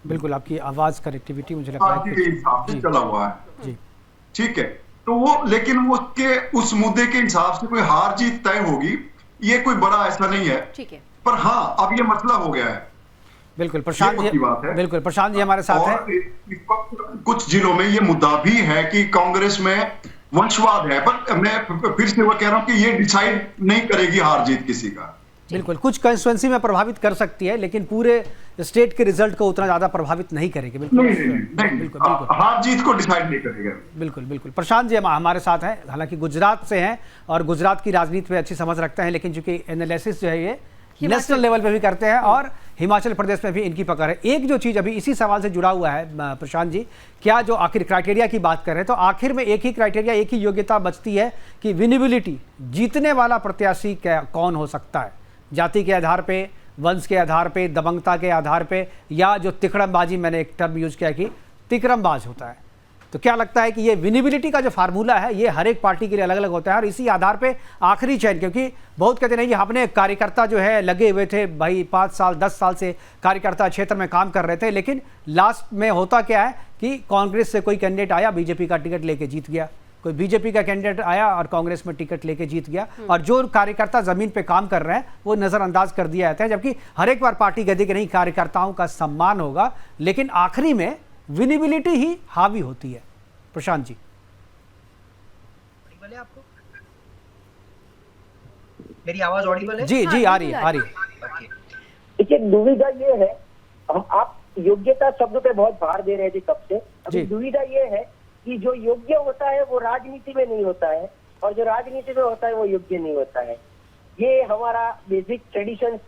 बिल्कुल, आपकी आवाज कनेक्टिविटी मुझे लगता है के हिसाब से चला हुआ है जी, ठीक है। तो वो, लेकिन वो उसके उस मुद्दे के हिसाब से कोई हार जीत तय होगी, ये कोई बड़ा ऐसा नहीं है, ठीक है। पर हाँ, अब ये मसला हो गया है। बिल्कुल प्रशांत जी, बिल्कुल प्रशांत जी हमारे साथ हैं। कुछ जिलों में ये मुद्दा भी है कि कांग्रेस में वंशवाद है, पर मैं फिर से वो कह रहा हूं कि ये डिसाइड नहीं करेगी हार जीत किसी का। बिल्कुल, कुछ कंस्टिट्यूएंसी में प्रभावित कर सकती है, लेकिन पूरे स्टेट के रिजल्ट को उतना ज्यादा प्रभावित नहीं करेगी। बिल्कुल बिल्कुल, हार जीत को डिसाइड नहीं करेगा। बिल्कुल बिल्कुल, प्रशांत जी हमारे साथ हैं, हालांकि गुजरात से हैं और गुजरात की राजनीति में अच्छी समझ रखते हैं, लेकिन चूंकि एनालिसिस जो है ये नेशनल लेवल पे भी करते हैं और हिमाचल प्रदेश में भी इनकी पकड़ है। एक जो चीज़ अभी इसी सवाल से जुड़ा हुआ है प्रशांत जी, क्या जो आखिर क्राइटेरिया की बात कर रहे हैं, तो आखिर में एक ही क्राइटेरिया, एक ही योग्यता बचती है कि विनिबिलिटी, जीतने वाला प्रत्याशी कौन हो सकता है, जाति के आधार पे, वंश के आधार पे, दबंगता के आधार पे, या जो तिकड़मबाजी, मैंने एक टर्म यूज किया कि तिकड़मबाज होता है। तो क्या लगता है कि ये विनिबिलिटी का जो फार्मूला है ये हर एक पार्टी के लिए अलग अलग होता है और इसी आधार पे आखिरी चयन, क्योंकि बहुत कहते नहीं जी हमने कार्यकर्ता जो है लगे हुए थे भाई 5 साल 10 साल से कार्यकर्ता क्षेत्र में काम कर रहे थे, लेकिन लास्ट में होता क्या है कि कांग्रेस से कोई कैंडिडेट आया, बीजेपी का टिकट लेके जीत गया, कोई बीजेपी का कैंडिडेट आया और कांग्रेस में टिकट लेके जीत गया, और जो कार्यकर्ता जमीन पे काम कर रहे हैं वो नजरअंदाज कर दिया जाता है। जबकि हर एक बार पार्टी कहती कि नहीं कार्यकर्ताओं का सम्मान होगा, लेकिन आखिरी में विनिबिलिटी ही हावी होती है। प्रशांत जी, आपको मेरी आवाज ऑडिबल है? जी जी, आ रही है, आ रही है। देखिए, दुविधा ये है, आप योग्यता शब्द पे बहुत भार दे रहे थे कब से। अभी दुविधा ये है कि जो योग्य होता है वो राजनीति में नहीं होता है, और जो राजनीति में होता है वो योग्य नहीं होता है। ये हमारा बेसिक ट्रेडिशन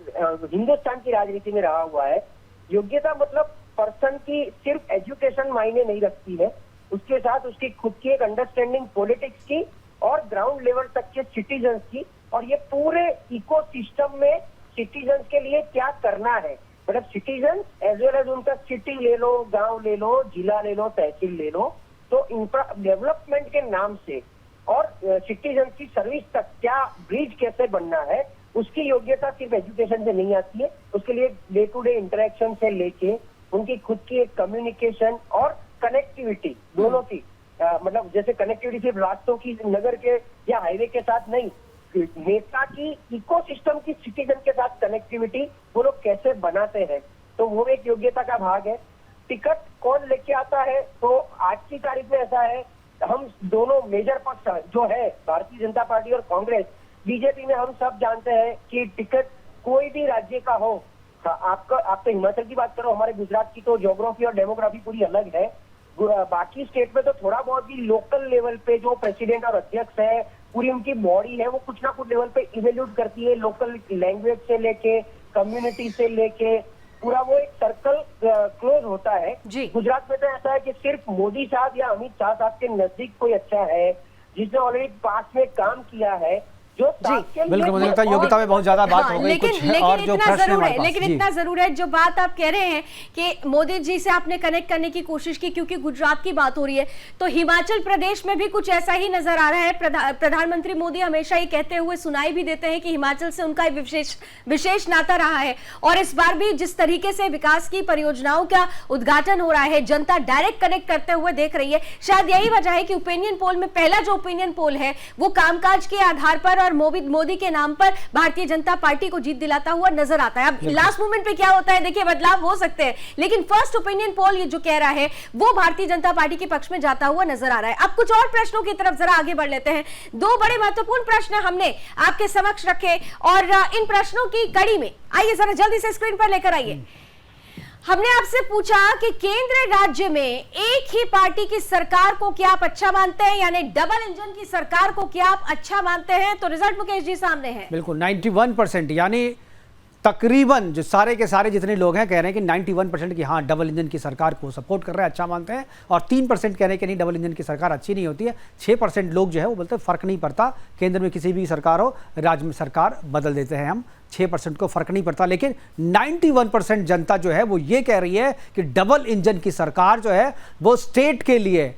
हिंदुस्तान की राजनीति में रहा हुआ है। योग्यता मतलब पर्सन की सिर्फ एजुकेशन मायने नहीं रखती है, उसके साथ उसकी खुद की एक अंडरस्टैंडिंग पॉलिटिक्स की और ग्राउंड लेवल तक के सिटीजन्स की, और ये पूरे इकोसिस्टम में सिटीजन्स के लिए क्या करना है, मतलब सिटीजन्स एज वेल एज उनका सिटी ले लो, गांव ले लो, जिला ले लो, तहसील ले लो, तो इंफ्रा डेवलपमेंट के नाम से और सिटीजन की सर्विस तक क्या ब्रिज कैसे बनना है, उसकी योग्यता सिर्फ एजुकेशन से नहीं आती है। उसके लिए डे टू डे इंटरेक्शन से लेके उनकी खुद की एक कम्युनिकेशन और कनेक्टिविटी दोनों की, मतलब जैसे कनेक्टिविटी सिर्फ रास्तों की, नगर के या हाईवे के साथ नहीं, नेता की इकोसिस्टम की सिटीजन के साथ कनेक्टिविटी वो लोग कैसे बनाते हैं, तो वो एक योग्यता का भाग है। टिकट कौन लेके आता है, तो आज की तारीख में ऐसा है, हम दोनों मेजर पक्ष जो है भारतीय जनता पार्टी और कांग्रेस, बीजेपी में हम सब जानते हैं कि टिकट कोई भी राज्य का हो, आप तो हिमाचल की बात करो, हमारे गुजरात की तो ज्योग्राफी और डेमोग्राफी पूरी अलग है, बाकी स्टेट में तो थोड़ा बहुत भी लोकल लेवल पे जो प्रेसिडेंट और अध्यक्ष है, पूरी उनकी बॉडी है, वो कुछ ना कुछ लेवल पे इवेल्यूट करती है, लोकल लैंग्वेज से लेके, कम्युनिटी से लेके, पूरा वो एक सर्कल क्लोज होता है। गुजरात में तो ऐसा है कि सिर्फ मोदी साहब या अमित शाह साहब के नजदीक कोई अच्छा है जिसने ऑलरेडी पास में काम किया है, जो बिल्कुल मुझे लगता है योग्यता में बहुत ज्यादा बात हो गई, लेकिन इतना जरूर है, लेकिन इतना जरूर है जो बात आप कह रहे हैं कि मोदी जी से आपने कनेक्ट करने की कोशिश की, क्योंकि गुजरात की बात हो रही है, तो हिमाचल प्रदेश में भी कुछ ऐसा ही नजर आ रहा है। प्रधानमंत्री मोदी हमेशा ये कहते हुए सुनाई भी देते हैं कि हिमाचल से उनका विशेष नाता रहा है, और इस बार भी जिस तरीके से विकास की परियोजनाओं का उद्घाटन हो रहा है, जनता डायरेक्ट कनेक्ट करते हुए देख रही है। शायद यही वजह है कि ओपिनियन पोल में पहला जो ओपिनियन पोल है वो कामकाज के आधार पर और मोदी के नाम पर भारतीय जनता पार्टी को जीत दिलाता हुआ नजर आता है। अब लास्ट मोमेंट पे क्या होता है, देखिए बदलाव हो सकते हैं, लेकिन फर्स्ट ओपिनियन पोल ये जो कह रहा है वो भारतीय जनता पार्टी के पक्ष में जाता हुआ नजर आ रहा है। अब कुछ और प्रश्नों की तरफ जरा आगे बढ़ लेते हैं। दो बड़े महत्वपूर्ण प्रश्न हमने आपके समक्ष रखे और इन प्रश्नों की कड़ी में आइए जरा जल्दी से स्क्रीन पर लेकर आइए। हमने आपसे पूछा कि केंद्र राज्य में एक ही पार्टी की सरकार को क्या आप अच्छा मानते हैं, यानी डबल इंजन की सरकार को क्या आप अच्छा मानते हैं, तो रिजल्ट मुकेश जी सामने है। बिल्कुल 91%, यानी तकरीबन जो सारे के सारे जितने लोग हैं कह रहे हैं कि 91% की हाँ डबल इंजन की सरकार को सपोर्ट कर रहे हैं, अच्छा मानते हैं, और 3% कह रहे हैं कि नहीं डबल इंजन की सरकार अच्छी नहीं होती है। 6% लोग जो है वो बोलते हैं फ़र्क नहीं पड़ता, केंद्र में किसी भी सरकार हो, राज्य में सरकार बदल देते हैं हम, 6% को फ़र्क नहीं पड़ता। लेकिन 91% जनता जो है वो ये कह रही है कि डबल इंजन की सरकार जो है वो स्टेट के लिए,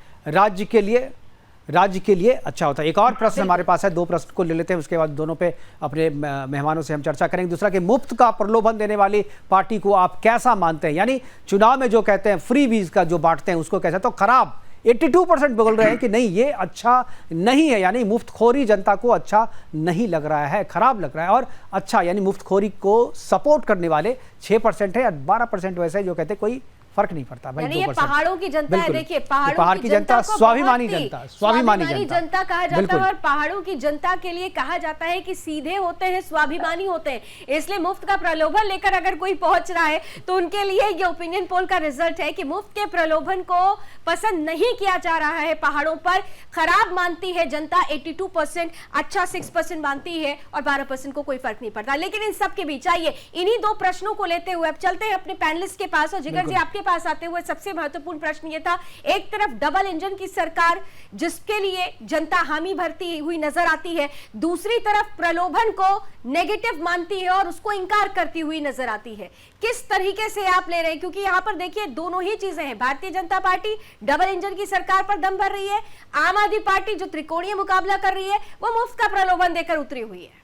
राज्य के लिए अच्छा होता है। एक और प्रश्न हमारे पास है, 2 प्रश्न को ले लेते हैं, उसके बाद दोनों पे अपने मेहमानों से हम चर्चा करेंगे। दूसरा कि मुफ्त का प्रलोभन देने वाली पार्टी को आप कैसा मानते हैं? यानी चुनाव में जो कहते हैं फ्री वीज का जो बांटते हैं उसको कैसा, तो खराब 82% बोल रहे हैं कि नहीं ये अच्छा नहीं है, यानी मुफ्तखोरी जनता को अच्छा नहीं लग रहा है, खराब लग रहा है। और अच्छा यानी मुफ्तखोरी को सपोर्ट करने वाले 6% है, 12% वैसे जो कहते हैं कोई फर्क नहीं पड़ता भाई। ये पहाड़ों की जनता है, देखिए पहाड़ की जनता स्वाभिमानी जनता कहा जाता है, और पहाड़ों की जनता के लिए कहा जाता है कि सीधे होते हैं, स्वाभिमानी होते हैं, इसलिए मुफ्त का प्रलोभन लेकर अगर कोई पहुंच रहा है तो उनके लिए ये ओपिनियन पोल का रिजल्ट है कि मुफ्त के प्रलोभन को पसंद नहीं किया जा रहा है। पहाड़ों पर खराब मानती है जनता 82%, अच्छा 6% मानती है, और 12% को कोई फर्क नहीं पड़ता। लेकिन इन सब के बीच आइए इन्हीं 2 प्रश्नों को लेते हुए अब चलते हैं अपने पैनलिस्ट के पास। और जिगर जी आपके पास आते हुए सबसे महत्वपूर्ण प्रश्न ये था, एक तरफ डबल इंजन की सरकार जिसके लिए जनता हामी भरती हुई नजर आती है, दूसरी तरफ प्रलोभन को नेगेटिव मानती है और उसको इंकार करती हुई नजर आती है। किस तरीके से आप ले रहे हैं? क्योंकि यहां पर देखिए दोनों ही चीजें हैं, Bharatiya Janata party double engine की सरकार पर दम भर रही है, आम आदमी पार्टी जो त्रिकोणीय मुकाबला कर रही है वो मुफ्त का प्रलोभन देकर उतरी हुई है।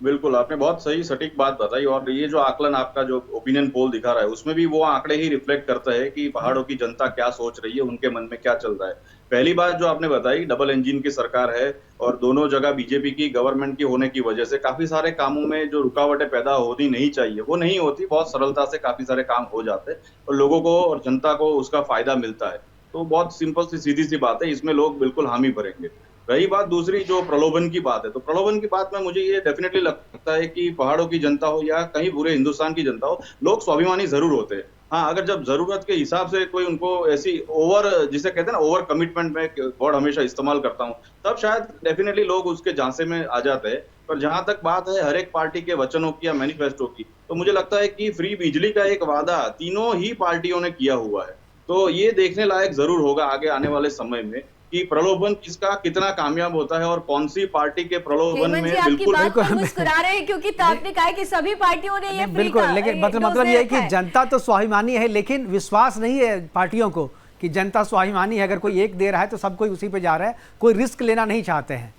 बिल्कुल, आपने बहुत सही सटीक बात बताई, और ये जो आकलन आपका जो ओपिनियन पोल दिखा रहा है उसमें भी वो आंकड़े ही रिफ्लेक्ट करता है कि पहाड़ों की जनता क्या सोच रही है, उनके मन में क्या चल रहा है। पहली बात जो आपने बताई, डबल इंजन की सरकार है और दोनों जगह बीजेपी की गवर्नमेंट की होने की वजह से काफी सारे कामों में जो रुकावटें पैदा होनी नहीं चाहिए वो नहीं होती, बहुत सरलता से काफी सारे काम हो जाते हैं और लोगों को और जनता को उसका फायदा मिलता है। तो बहुत सिंपल सी सीधी सी बात है, इसमें लोग बिल्कुल हामी भरेंगे। रही बात दूसरी जो प्रलोभन की बात है, तो प्रलोभन की बात में मुझे ये डेफिनेटली लगता है कि पहाड़ों की जनता हो या कहीं पूरे हिंदुस्तान की जनता हो, लोग स्वाभिमानी जरूर होते हैं। हाँ, अगर जब जरूरत के हिसाब से कोई उनको ऐसी ओवर, जिसे कहते हैं ना ओवर कमिटमेंट, में वर्ड हमेशा इस्तेमाल करता हूँ, तब शायद डेफिनेटली लोग उसके झांसे में आ जाते हैं। पर जहां तक बात है हर एक पार्टी के वचनों की या मैनिफेस्टो की, तो मुझे लगता है कि फ्री बिजली का एक वादा तीनों ही पार्टियों ने किया हुआ है। तो ये देखने लायक जरूर होगा आगे आने वाले समय में कि प्रलोभन किसका कितना कामयाब होता है और कौन सी पार्टी के प्रलोभन में बिल्कुल मुस्कुरा रहे हैं, क्योंकि तो आपने कहा कि सभी पार्टियों ने ये बिल्कुल, लेकिन मतलब ये है कि जनता तो स्वाभिमानी है, लेकिन विश्वास नहीं है पार्टियों को कि जनता स्वाभिमानी है। अगर कोई एक दे रहा है तो सब कोई उसी पे जा रहा है, कोई रिस्क लेना नहीं चाहते हैं।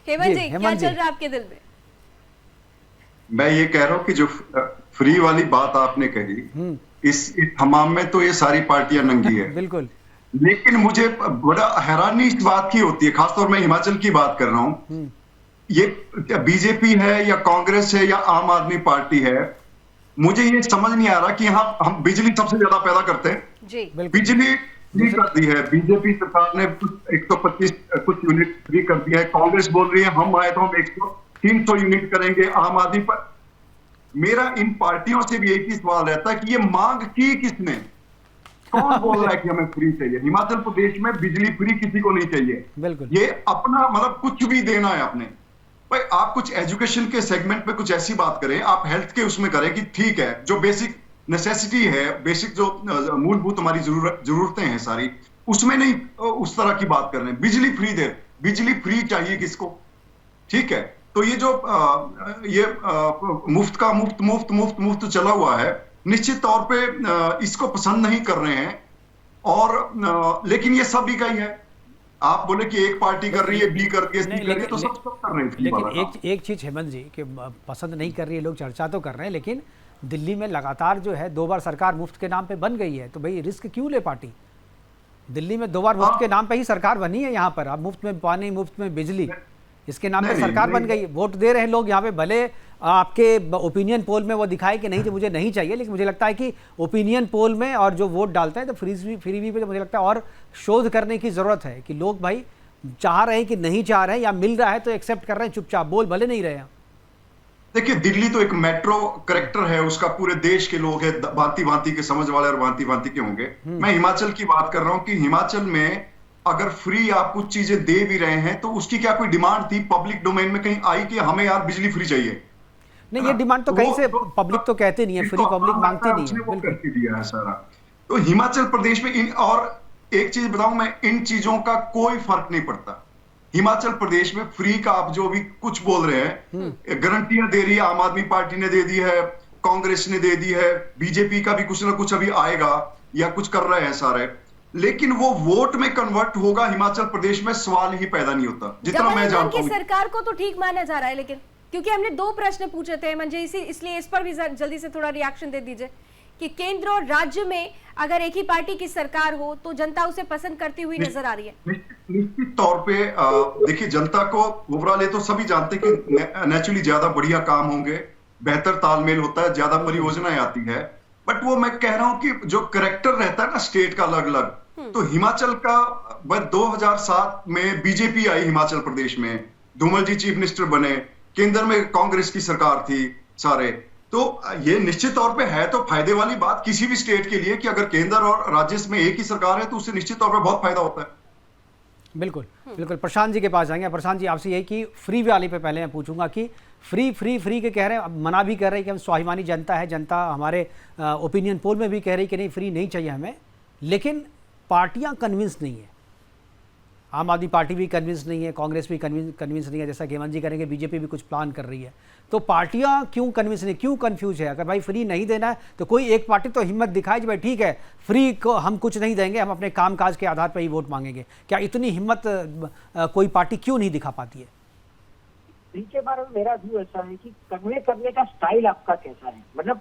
हेमंत जी, क्या चल रहा है आपके दिल में? मैं ये कह रहा हूँ कि जो फ्री वाली बात आपने कही, इस हमाम में तो ये सारी पार्टियां नंगी है बिल्कुल, लेकिन मुझे बड़ा हैरानी इस बात की होती है, खासतौर में हिमाचल की बात कर रहा हूं, ये बीजेपी है या कांग्रेस है या आम आदमी पार्टी है, मुझे ये समझ नहीं आ रहा कि यहाँ हम बिजली सबसे ज्यादा पैदा करते हैं जी, बिजली फ्री कर दी है बीजेपी सरकार ने, 125 कुछ यूनिट फ्री कर दिया है। कांग्रेस बोल रही है हम आए तो हम 300 यूनिट करेंगे। आम आदमी पर मेरा इन पार्टियों से भी एक ही सवाल रहता है कि ये मांग की किसने, कौन बोल रहा है कि हमें फ्री चाहिए? हिमाचल प्रदेश में बिजली फ्री किसी को नहीं चाहिए, बिल्कुल ये अपना मतलब कुछ भी देना है आपने। भाई आप कुछ एजुकेशन के सेगमेंट पे कुछ ऐसी बात करें, आप हेल्थ के उसमें करें कि ठीक है जो बेसिक नेसेसिटी है, बेसिक जो मूलभूत हमारी जरूरतें हैं सारी, उसमें नहीं उस तरह की बात कर रहे हैं। बिजली फ्री दे, बिजली फ्री चाहिए किसको? ठीक है, तो ये जो मुफ्त का मुफ्त मुफ्त मुफ्त मुफ्त चला हुआ है, निश्चित तौर पे इसको पसंद नहीं कर रहे हैं, और लेकिन ये सभी का ही है। आप बोले कि एक पार्टी कर रही है, बी कर रही है, सी कर रही है, तो सब कर रहे हैं। लेकिन एक चीज हेमंत जी कि पसंद नहीं कर रही है, लोग चर्चा तो कर रहे हैं, लेकिन दिल्ली में लगातार जो है 2 बार सरकार मुफ्त के नाम पे बन गई है, तो भाई रिस्क क्यों ले पार्टी? दिल्ली में 2 बार मुफ्त के नाम पे ही सरकार बनी है, यहाँ पर अब मुफ्त में पानी, मुफ्त में बिजली, इसके नाम पे सरकार बन गई। वोट दे रहे हैं लोग यहाँ पे, भले आपके ओपिनियन पोल में वो दिखाए कि नहीं जो मुझे नहीं चाहिए, लेकिन मुझे लगता है कि ओपिनियन पोल में और जो वोट डालते हैं तो फ्री पे मुझे लगता है और शोध करने की जरूरत है कि लोग भाई चाह रहे हैं कि नहीं चाह रहे हैं, या मिल रहा है तो एक्सेप्ट कर रहे हैं, चुपचाप बोल भले नहीं रहे हैं। देखिए दिल्ली तो एक मेट्रो करेक्टर है, उसका पूरे देश के लोग हैं, भांति भांति के समझ वाले और भांति भांति के होंगे। मैं हिमाचल की बात कर रहा हूं कि हिमाचल में अगर फ्री आप कुछ चीजें दे भी रहे हैं तो उसकी क्या कोई डिमांड थी पब्लिक डोमेन में कहीं आई कि हमें यार बिजली फ्री चाहिए? नहीं, ये डिमांड तो कहीं से पब्लिक तो कहते नहीं है, फ्री पब्लिक मांगती नहीं है। वो करके दिया है सारा। तो हिमाचल प्रदेश में और एक चीज बताऊं मैं, इन चीजों का कोई फर्क नहीं पड़ता। हिमाचल प्रदेश में फ्री का आप जो भी कुछ बोल रहे हैं, गारंटियां दे रही है आम आदमी पार्टी ने दे दी है, कांग्रेस ने दे दी है, बीजेपी का भी कुछ ना कुछ अभी आएगा या कुछ कर रहे हैं सारे, लेकिन वो वोट में कन्वर्ट होगा हिमाचल प्रदेश में सवाल ही पैदा नहीं होता जितना मैं जानता हूं। सरकार को तो ठीक माना जा रहा है, लेकिन क्योंकि हमने 2 प्रश्न पूछे थे मंजय, इसलिए इस पर भी जल्दी से थोड़ा रिएक्शन दे दीजिए कि केंद्र और राज्य में अगर एक ही पार्टी की सरकार हो तो जनता उसे पसंद करती हुई नजर आ रही है। निश्चित तौर पे देखिए, जनता को ओवरऑल ये तो सभी जानते हैं कि नेचुरली ज्यादा बढ़िया काम होंगे, बेहतर तालमेल होता है, ज्यादा परियोजनाएं आती है, बट वो मैं कह रहा हूं कि जो करेक्टर रहता है ना स्टेट का अलग अलग, तो हिमाचल का 2007 में बीजेपी आई हिमाचल प्रदेश में, धूमल जी चीफ मिनिस्टर बने, केंद्र में कांग्रेस की सरकार थी सारे, तो ये निश्चित तौर पे है तो फायदे वाली बात किसी भी स्टेट के लिए कि अगर केंद्र और राज्य में एक ही सरकार है तो उससे निश्चित तौर पे बहुत फायदा होता है। बिल्कुल बिल्कुल। प्रशांत जी के पास जाएंगे। प्रशांत जी, आपसे यही कि फ्री वाली पे पहले मैं पूछूंगा कि फ्री फ्री फ्री के कह रहे हैं, मना भी कर रहे हैं कि हम स्वाभिमानी जनता है, जनता हमारे ओपिनियन पोल में भी कह रही कि नहीं फ्री नहीं चाहिए हमें, लेकिन पार्टियां कन्विंस नहीं है। आम आदमी पार्टी भी कन्विंस नहीं है, कांग्रेस भी कन्विंस नहीं है, जैसा हेमंत जी करेंगे बीजेपी भी कुछ प्लान कर रही है, तो पार्टियां क्यों कन्विंस नहीं, क्यों कंफ्यूज है? अगर भाई फ्री नहीं देना है तो कोई एक पार्टी तो हिम्मत दिखाए कि भाई ठीक है फ्री को हम कुछ नहीं देंगे, हम अपने कामकाज के आधार पर ही वोट मांगेंगे। क्या इतनी हिम्मत कोई पार्टी क्यों नहीं दिखा पाती है? फ्री के बारे में मेरा व्यू ऐसा है कि कन्वे करने का स्टाइल आपका कैसा है, मतलब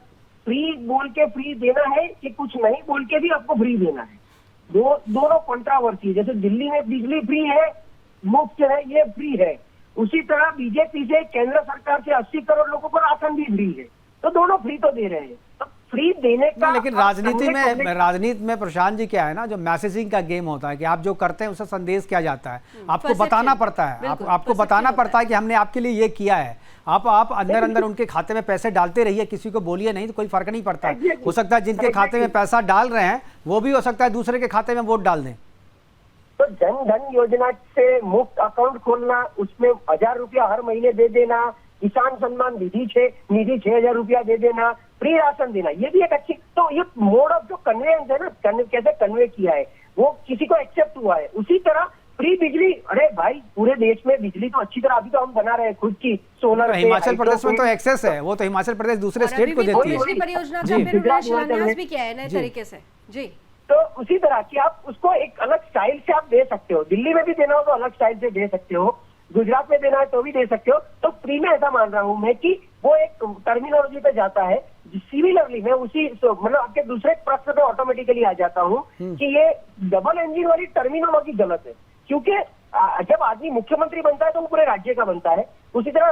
फ्री बोल के फ्री देना है कि कुछ नहीं बोल के भी आपको फ्री देना है, दोनों कंट्रावर्सी है। जैसे दिल्ली में बिजली फ्री है, मुफ्त है, ये फ्री है, उसी तरह बीजेपी से केंद्र सरकार से 80 करोड़ लोगों को राशन भी फ्री है, तो दोनों फ्री तो दे रहे हैं। तो फ्री देने का लेकिन राजनीति में प्रशांत जी क्या है ना, जो मैसेजिंग का गेम होता है कि आप जो करते हैं उससे संदेश क्या जाता है, आपको बताना पड़ता है, आपको बताना पड़ता है कि हमने आपके लिए ये किया है। आप अंदर उनके खाते में पैसे डालते रहिए, किसी को बोलिए नहीं तो कोई फर्क नहीं पड़ता। हो सकता है जिनके खाते में पैसा डाल रहे हैं वो भी हो सकता है दूसरे के खाते में वोट डाल दें। तो जन धन योजना से मुफ्त अकाउंट खोलना, उसमें 1000 रुपया हर महीने दे देना, किसान सम्मान निधि 6000 रुपया दे देना, फ्री राशन देना, ये भी एक अच्छी, तो ये मोड ऑफ जो कन्वेंस है ना, कैसे कन्वे किया है वो किसी को एक्सेप्ट हुआ है। उसी तरह फ्री बिजली, अरे भाई पूरे देश में बिजली तो अच्छी तरह अभी तो हम बना रहे हैं खुद की सोलर। हिमाचल प्रदेश में तो एक्सेस है, वो तो हिमाचल प्रदेश दूसरे स्टेट को देती है। परियोजना का फिर शिलान्यास भी किया है नए तरीके से जी। तो उसी तरह की आप उसको एक अलग स्टाइल से आप दे सकते हो, दिल्ली में भी देना हो तो अलग स्टाइल से दे सकते हो, गुजरात में देना है तो भी दे सकते हो। तो फ्री में ऐसा मान रहा हूं मैं कि वो एक टर्मिनोलॉजी पे जाता है। सिमिलरली मैं उसी मतलब आपके दूसरे प्रश्न पे ऑटोमेटिकली आ जाता हूं कि ये डबल इंजन वाली टर्मिनोलॉजी गलत है, क्योंकि जब आदमी मुख्यमंत्री बनता है तो वो पूरे राज्य का बनता है, उसी तरह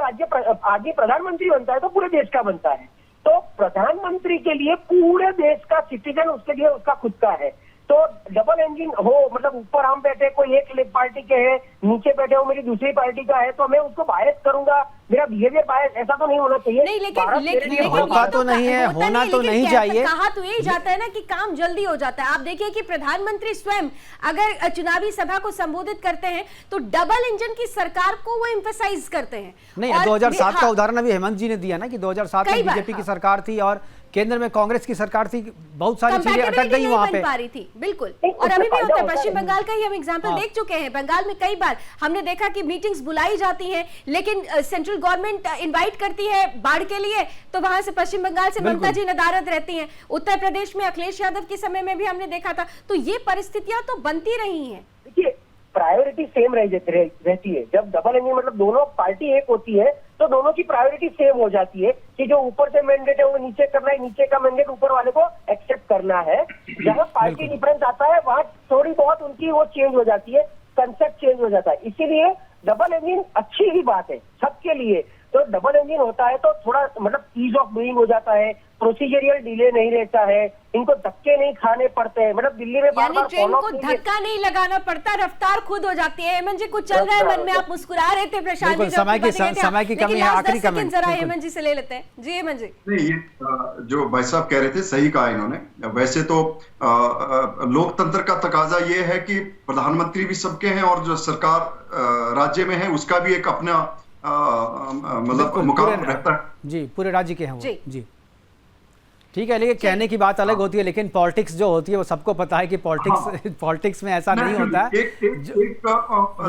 आदमी प्रधानमंत्री बनता है तो पूरे देश का बनता है। तो प्रधानमंत्री के लिए पूरे देश का सिटीजन उसके लिए उसका खुद का है। तो डबल इंजन हो, मतलब ऊपर हम बैठे कोई एक पार्टी के हैं, नीचे बैठे हो मेरी दूसरी पार्टी का है, तो मैं उसको बायस करूंगा, मेरा बिहेवियर बायस, ऐसा तो नहीं होना चाहिए। नहीं, लेकिन होता तो नहीं है, होना तो नहीं चाहिए। कहा तो यही जाता है ना कि काम जल्दी हो जाता है। आप देखिए कि प्रधानमंत्री स्वयं अगर चुनावी सभा को संबोधित करते हैं तो डबल इंजन की सरकार को वो एम्फसाइज करते हैं। नहीं, 2007 का उदाहरण अभी हेमंत जी ने दिया ना कि 2007 में बीजेपी की सरकार थी और केंद्र में कांग्रेस की सरकार थी, बहुत सारी चीजें अटक गई वहां पे। पा रही थी बिल्कुल, और अभी भी होता है। पश्चिम बंगाल का ही हम एग्जांपल देख चुके हैं। बंगाल में कई बार हमने देखा कि मीटिंग्स बुलाई जाती हैं, लेकिन सेंट्रल गवर्नमेंट इनवाइट करती है बाढ़ के लिए तो वहां से पश्चिम बंगाल से ममता जी नदारद रहती हैं। उत्तर प्रदेश में अखिलेश यादव के समय में भी हमने देखा था। तो ये परिस्थितियां तो बनती रही हैं। देखिए प्रायोरिटी सेम रहती है। जब डबल इंजन मतलब दोनों पार्टी एक होती है तो दोनों की प्रायोरिटी सेम हो जाती है कि जो ऊपर से मैंडेट है वो नीचे करना है, नीचे का मैंडेट ऊपर वाले को एक्सेप्ट करना है। जहां पार्टी डिफरेंस आता है वहां थोड़ी बहुत उनकी वो चेंज हो जाती है, कंसेप्ट चेंज हो जाता है। इसीलिए डबल इंजन अच्छी ही बात है सबके लिए, तो डबल इंजन होता है तो थोड़ा मतलब ईज ऑफ डूइंग हो जाता है, प्रोसीजरियल डिले नहीं रहता है, इनको धक्के नहीं खाने पड़ते हैं। मतलब दिल्ली में यानी ट्रेन को धक्का नहीं लगाना पड़ता, रफ्तार खुद हो जाती है। हेमंत जी कुछ चल रहा है मन में, आप मुस्कुरा रहे थे प्रशांत जी, समय की कमी है। आखिरी कमेंट जरा हेमंत जी से ले लेते हैं। जी हेमंत जी। नहीं, ये जो भाई साहब कह रहे थे सही कहा इन्होंने। वैसे तो लोकतंत्र का तकाजा ये है कि प्रधानमंत्री भी सबके हैं और जो सरकार राज्य में है उसका भी एक अपना मतलब मुकाम रहता है। जी, पूरे राज्य के हैं वो। जी ठीक है, लेकिन कहने की बात अलग होती है, लेकिन पॉलिटिक्स जो होती है वो सबको पता है कि पॉलिटिक्स में ऐसा नहीं होता है।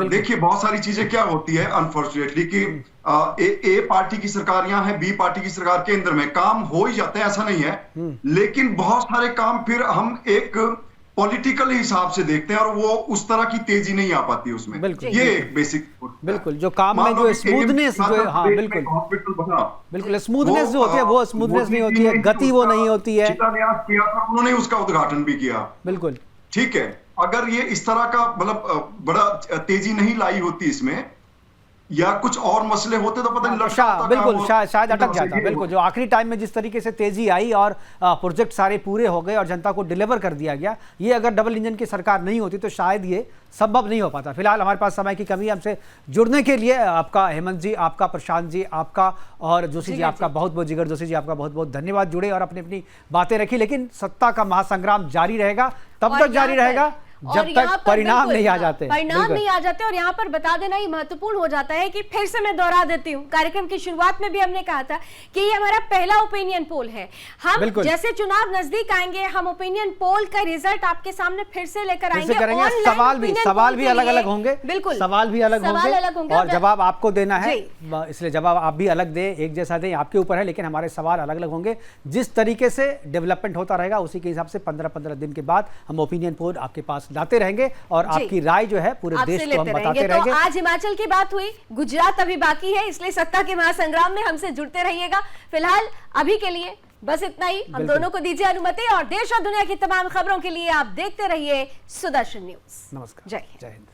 देखिए बहुत सारी चीजें क्या होती है अनफॉर्चुनेटली कि ए पार्टी की सरकार यहाँ है, बी पार्टी की सरकार केंद्र में, काम हो ही जाते हैं ऐसा नहीं है, लेकिन बहुत सारे काम फिर हम एक पॉलिटिकल हिसाब से देखते हैं और वो उस तरह की तेजी नहीं आ पाती उसमें। ये एक बेसिक बिल्कुल जो काम में जो स्मूथनेस जो हाँ बिल्कुल बिल्कुल स्मूथनेस जो होती है वो स्मूथनेस नहीं होती है, गति वो नहीं होती है। शिलान्यास किया था उन्होंने, उसका उद्घाटन भी किया। बिल्कुल ठीक है, अगर ये इस तरह का मतलब बड़ा तेजी नहीं लाई होती इसमें या कुछ और मसले होते तो पता नहीं बिल्कुल शायद अटक जाता। बिल्कुल जो आखिरी टाइम में जिस तरीके से तेजी आई और प्रोजेक्ट सारे पूरे हो गए और जनता को डिलीवर कर दिया गया, ये अगर डबल इंजन की सरकार नहीं होती तो शायद ये संभव नहीं हो पाता। फिलहाल हमारे पास समय की कमी, हमसे जुड़ने के लिए आपका हेमंत जी, आपका प्रशांत जी, आपका और जोशी जी, आपका बहुत बहुत जिगर जोशी जी, आपका बहुत बहुत धन्यवाद। जुड़े और अपनी अपनी बातें रखी, लेकिन सत्ता का महासंग्राम जारी रहेगा, तब तक जारी रहेगा जब तक परिणाम नहीं आ जाते। परिणाम नहीं आ जाते। और यहाँ पर बता देना ही महत्वपूर्ण हो जाता है कि फिर से मैं दोहरा देती हूँ, कार्यक्रम की शुरुआत में भी हमने कहा था कि ये हमारा पहला ओपिनियन पोल है। हम जैसे चुनाव नजदीक आएंगे हम ओपिनियन पोल का रिजल्ट आपके सामने फिर से लेकर आएंगे। सवाल भी अलग अलग होंगे। बिल्कुल, सवाल भी अलग होंगे और जवाब आपको देना है, इसलिए जवाब आप भी अलग दे, एक जैसा दे, आपके ऊपर है, लेकिन हमारे सवाल अलग अलग होंगे। जिस तरीके से डेवलपमेंट होता रहेगा उसी के हिसाब से 15-15 दिन के बाद हम ओपिनियन पोल आपके पास लाते रहेंगे और आपकी राय जो है पूरे देश को हम बताते रहेंगे। तो आज हिमाचल की बात हुई, गुजरात अभी बाकी है, इसलिए सत्ता के महासंग्राम में हमसे जुड़ते रहिएगा। फिलहाल अभी के लिए बस इतना ही, हम दोनों को दीजिए अनुमति और देश और दुनिया की तमाम खबरों के लिए आप देखते रहिए सुदर्शन न्यूज। नमस्कार, जय हिंद।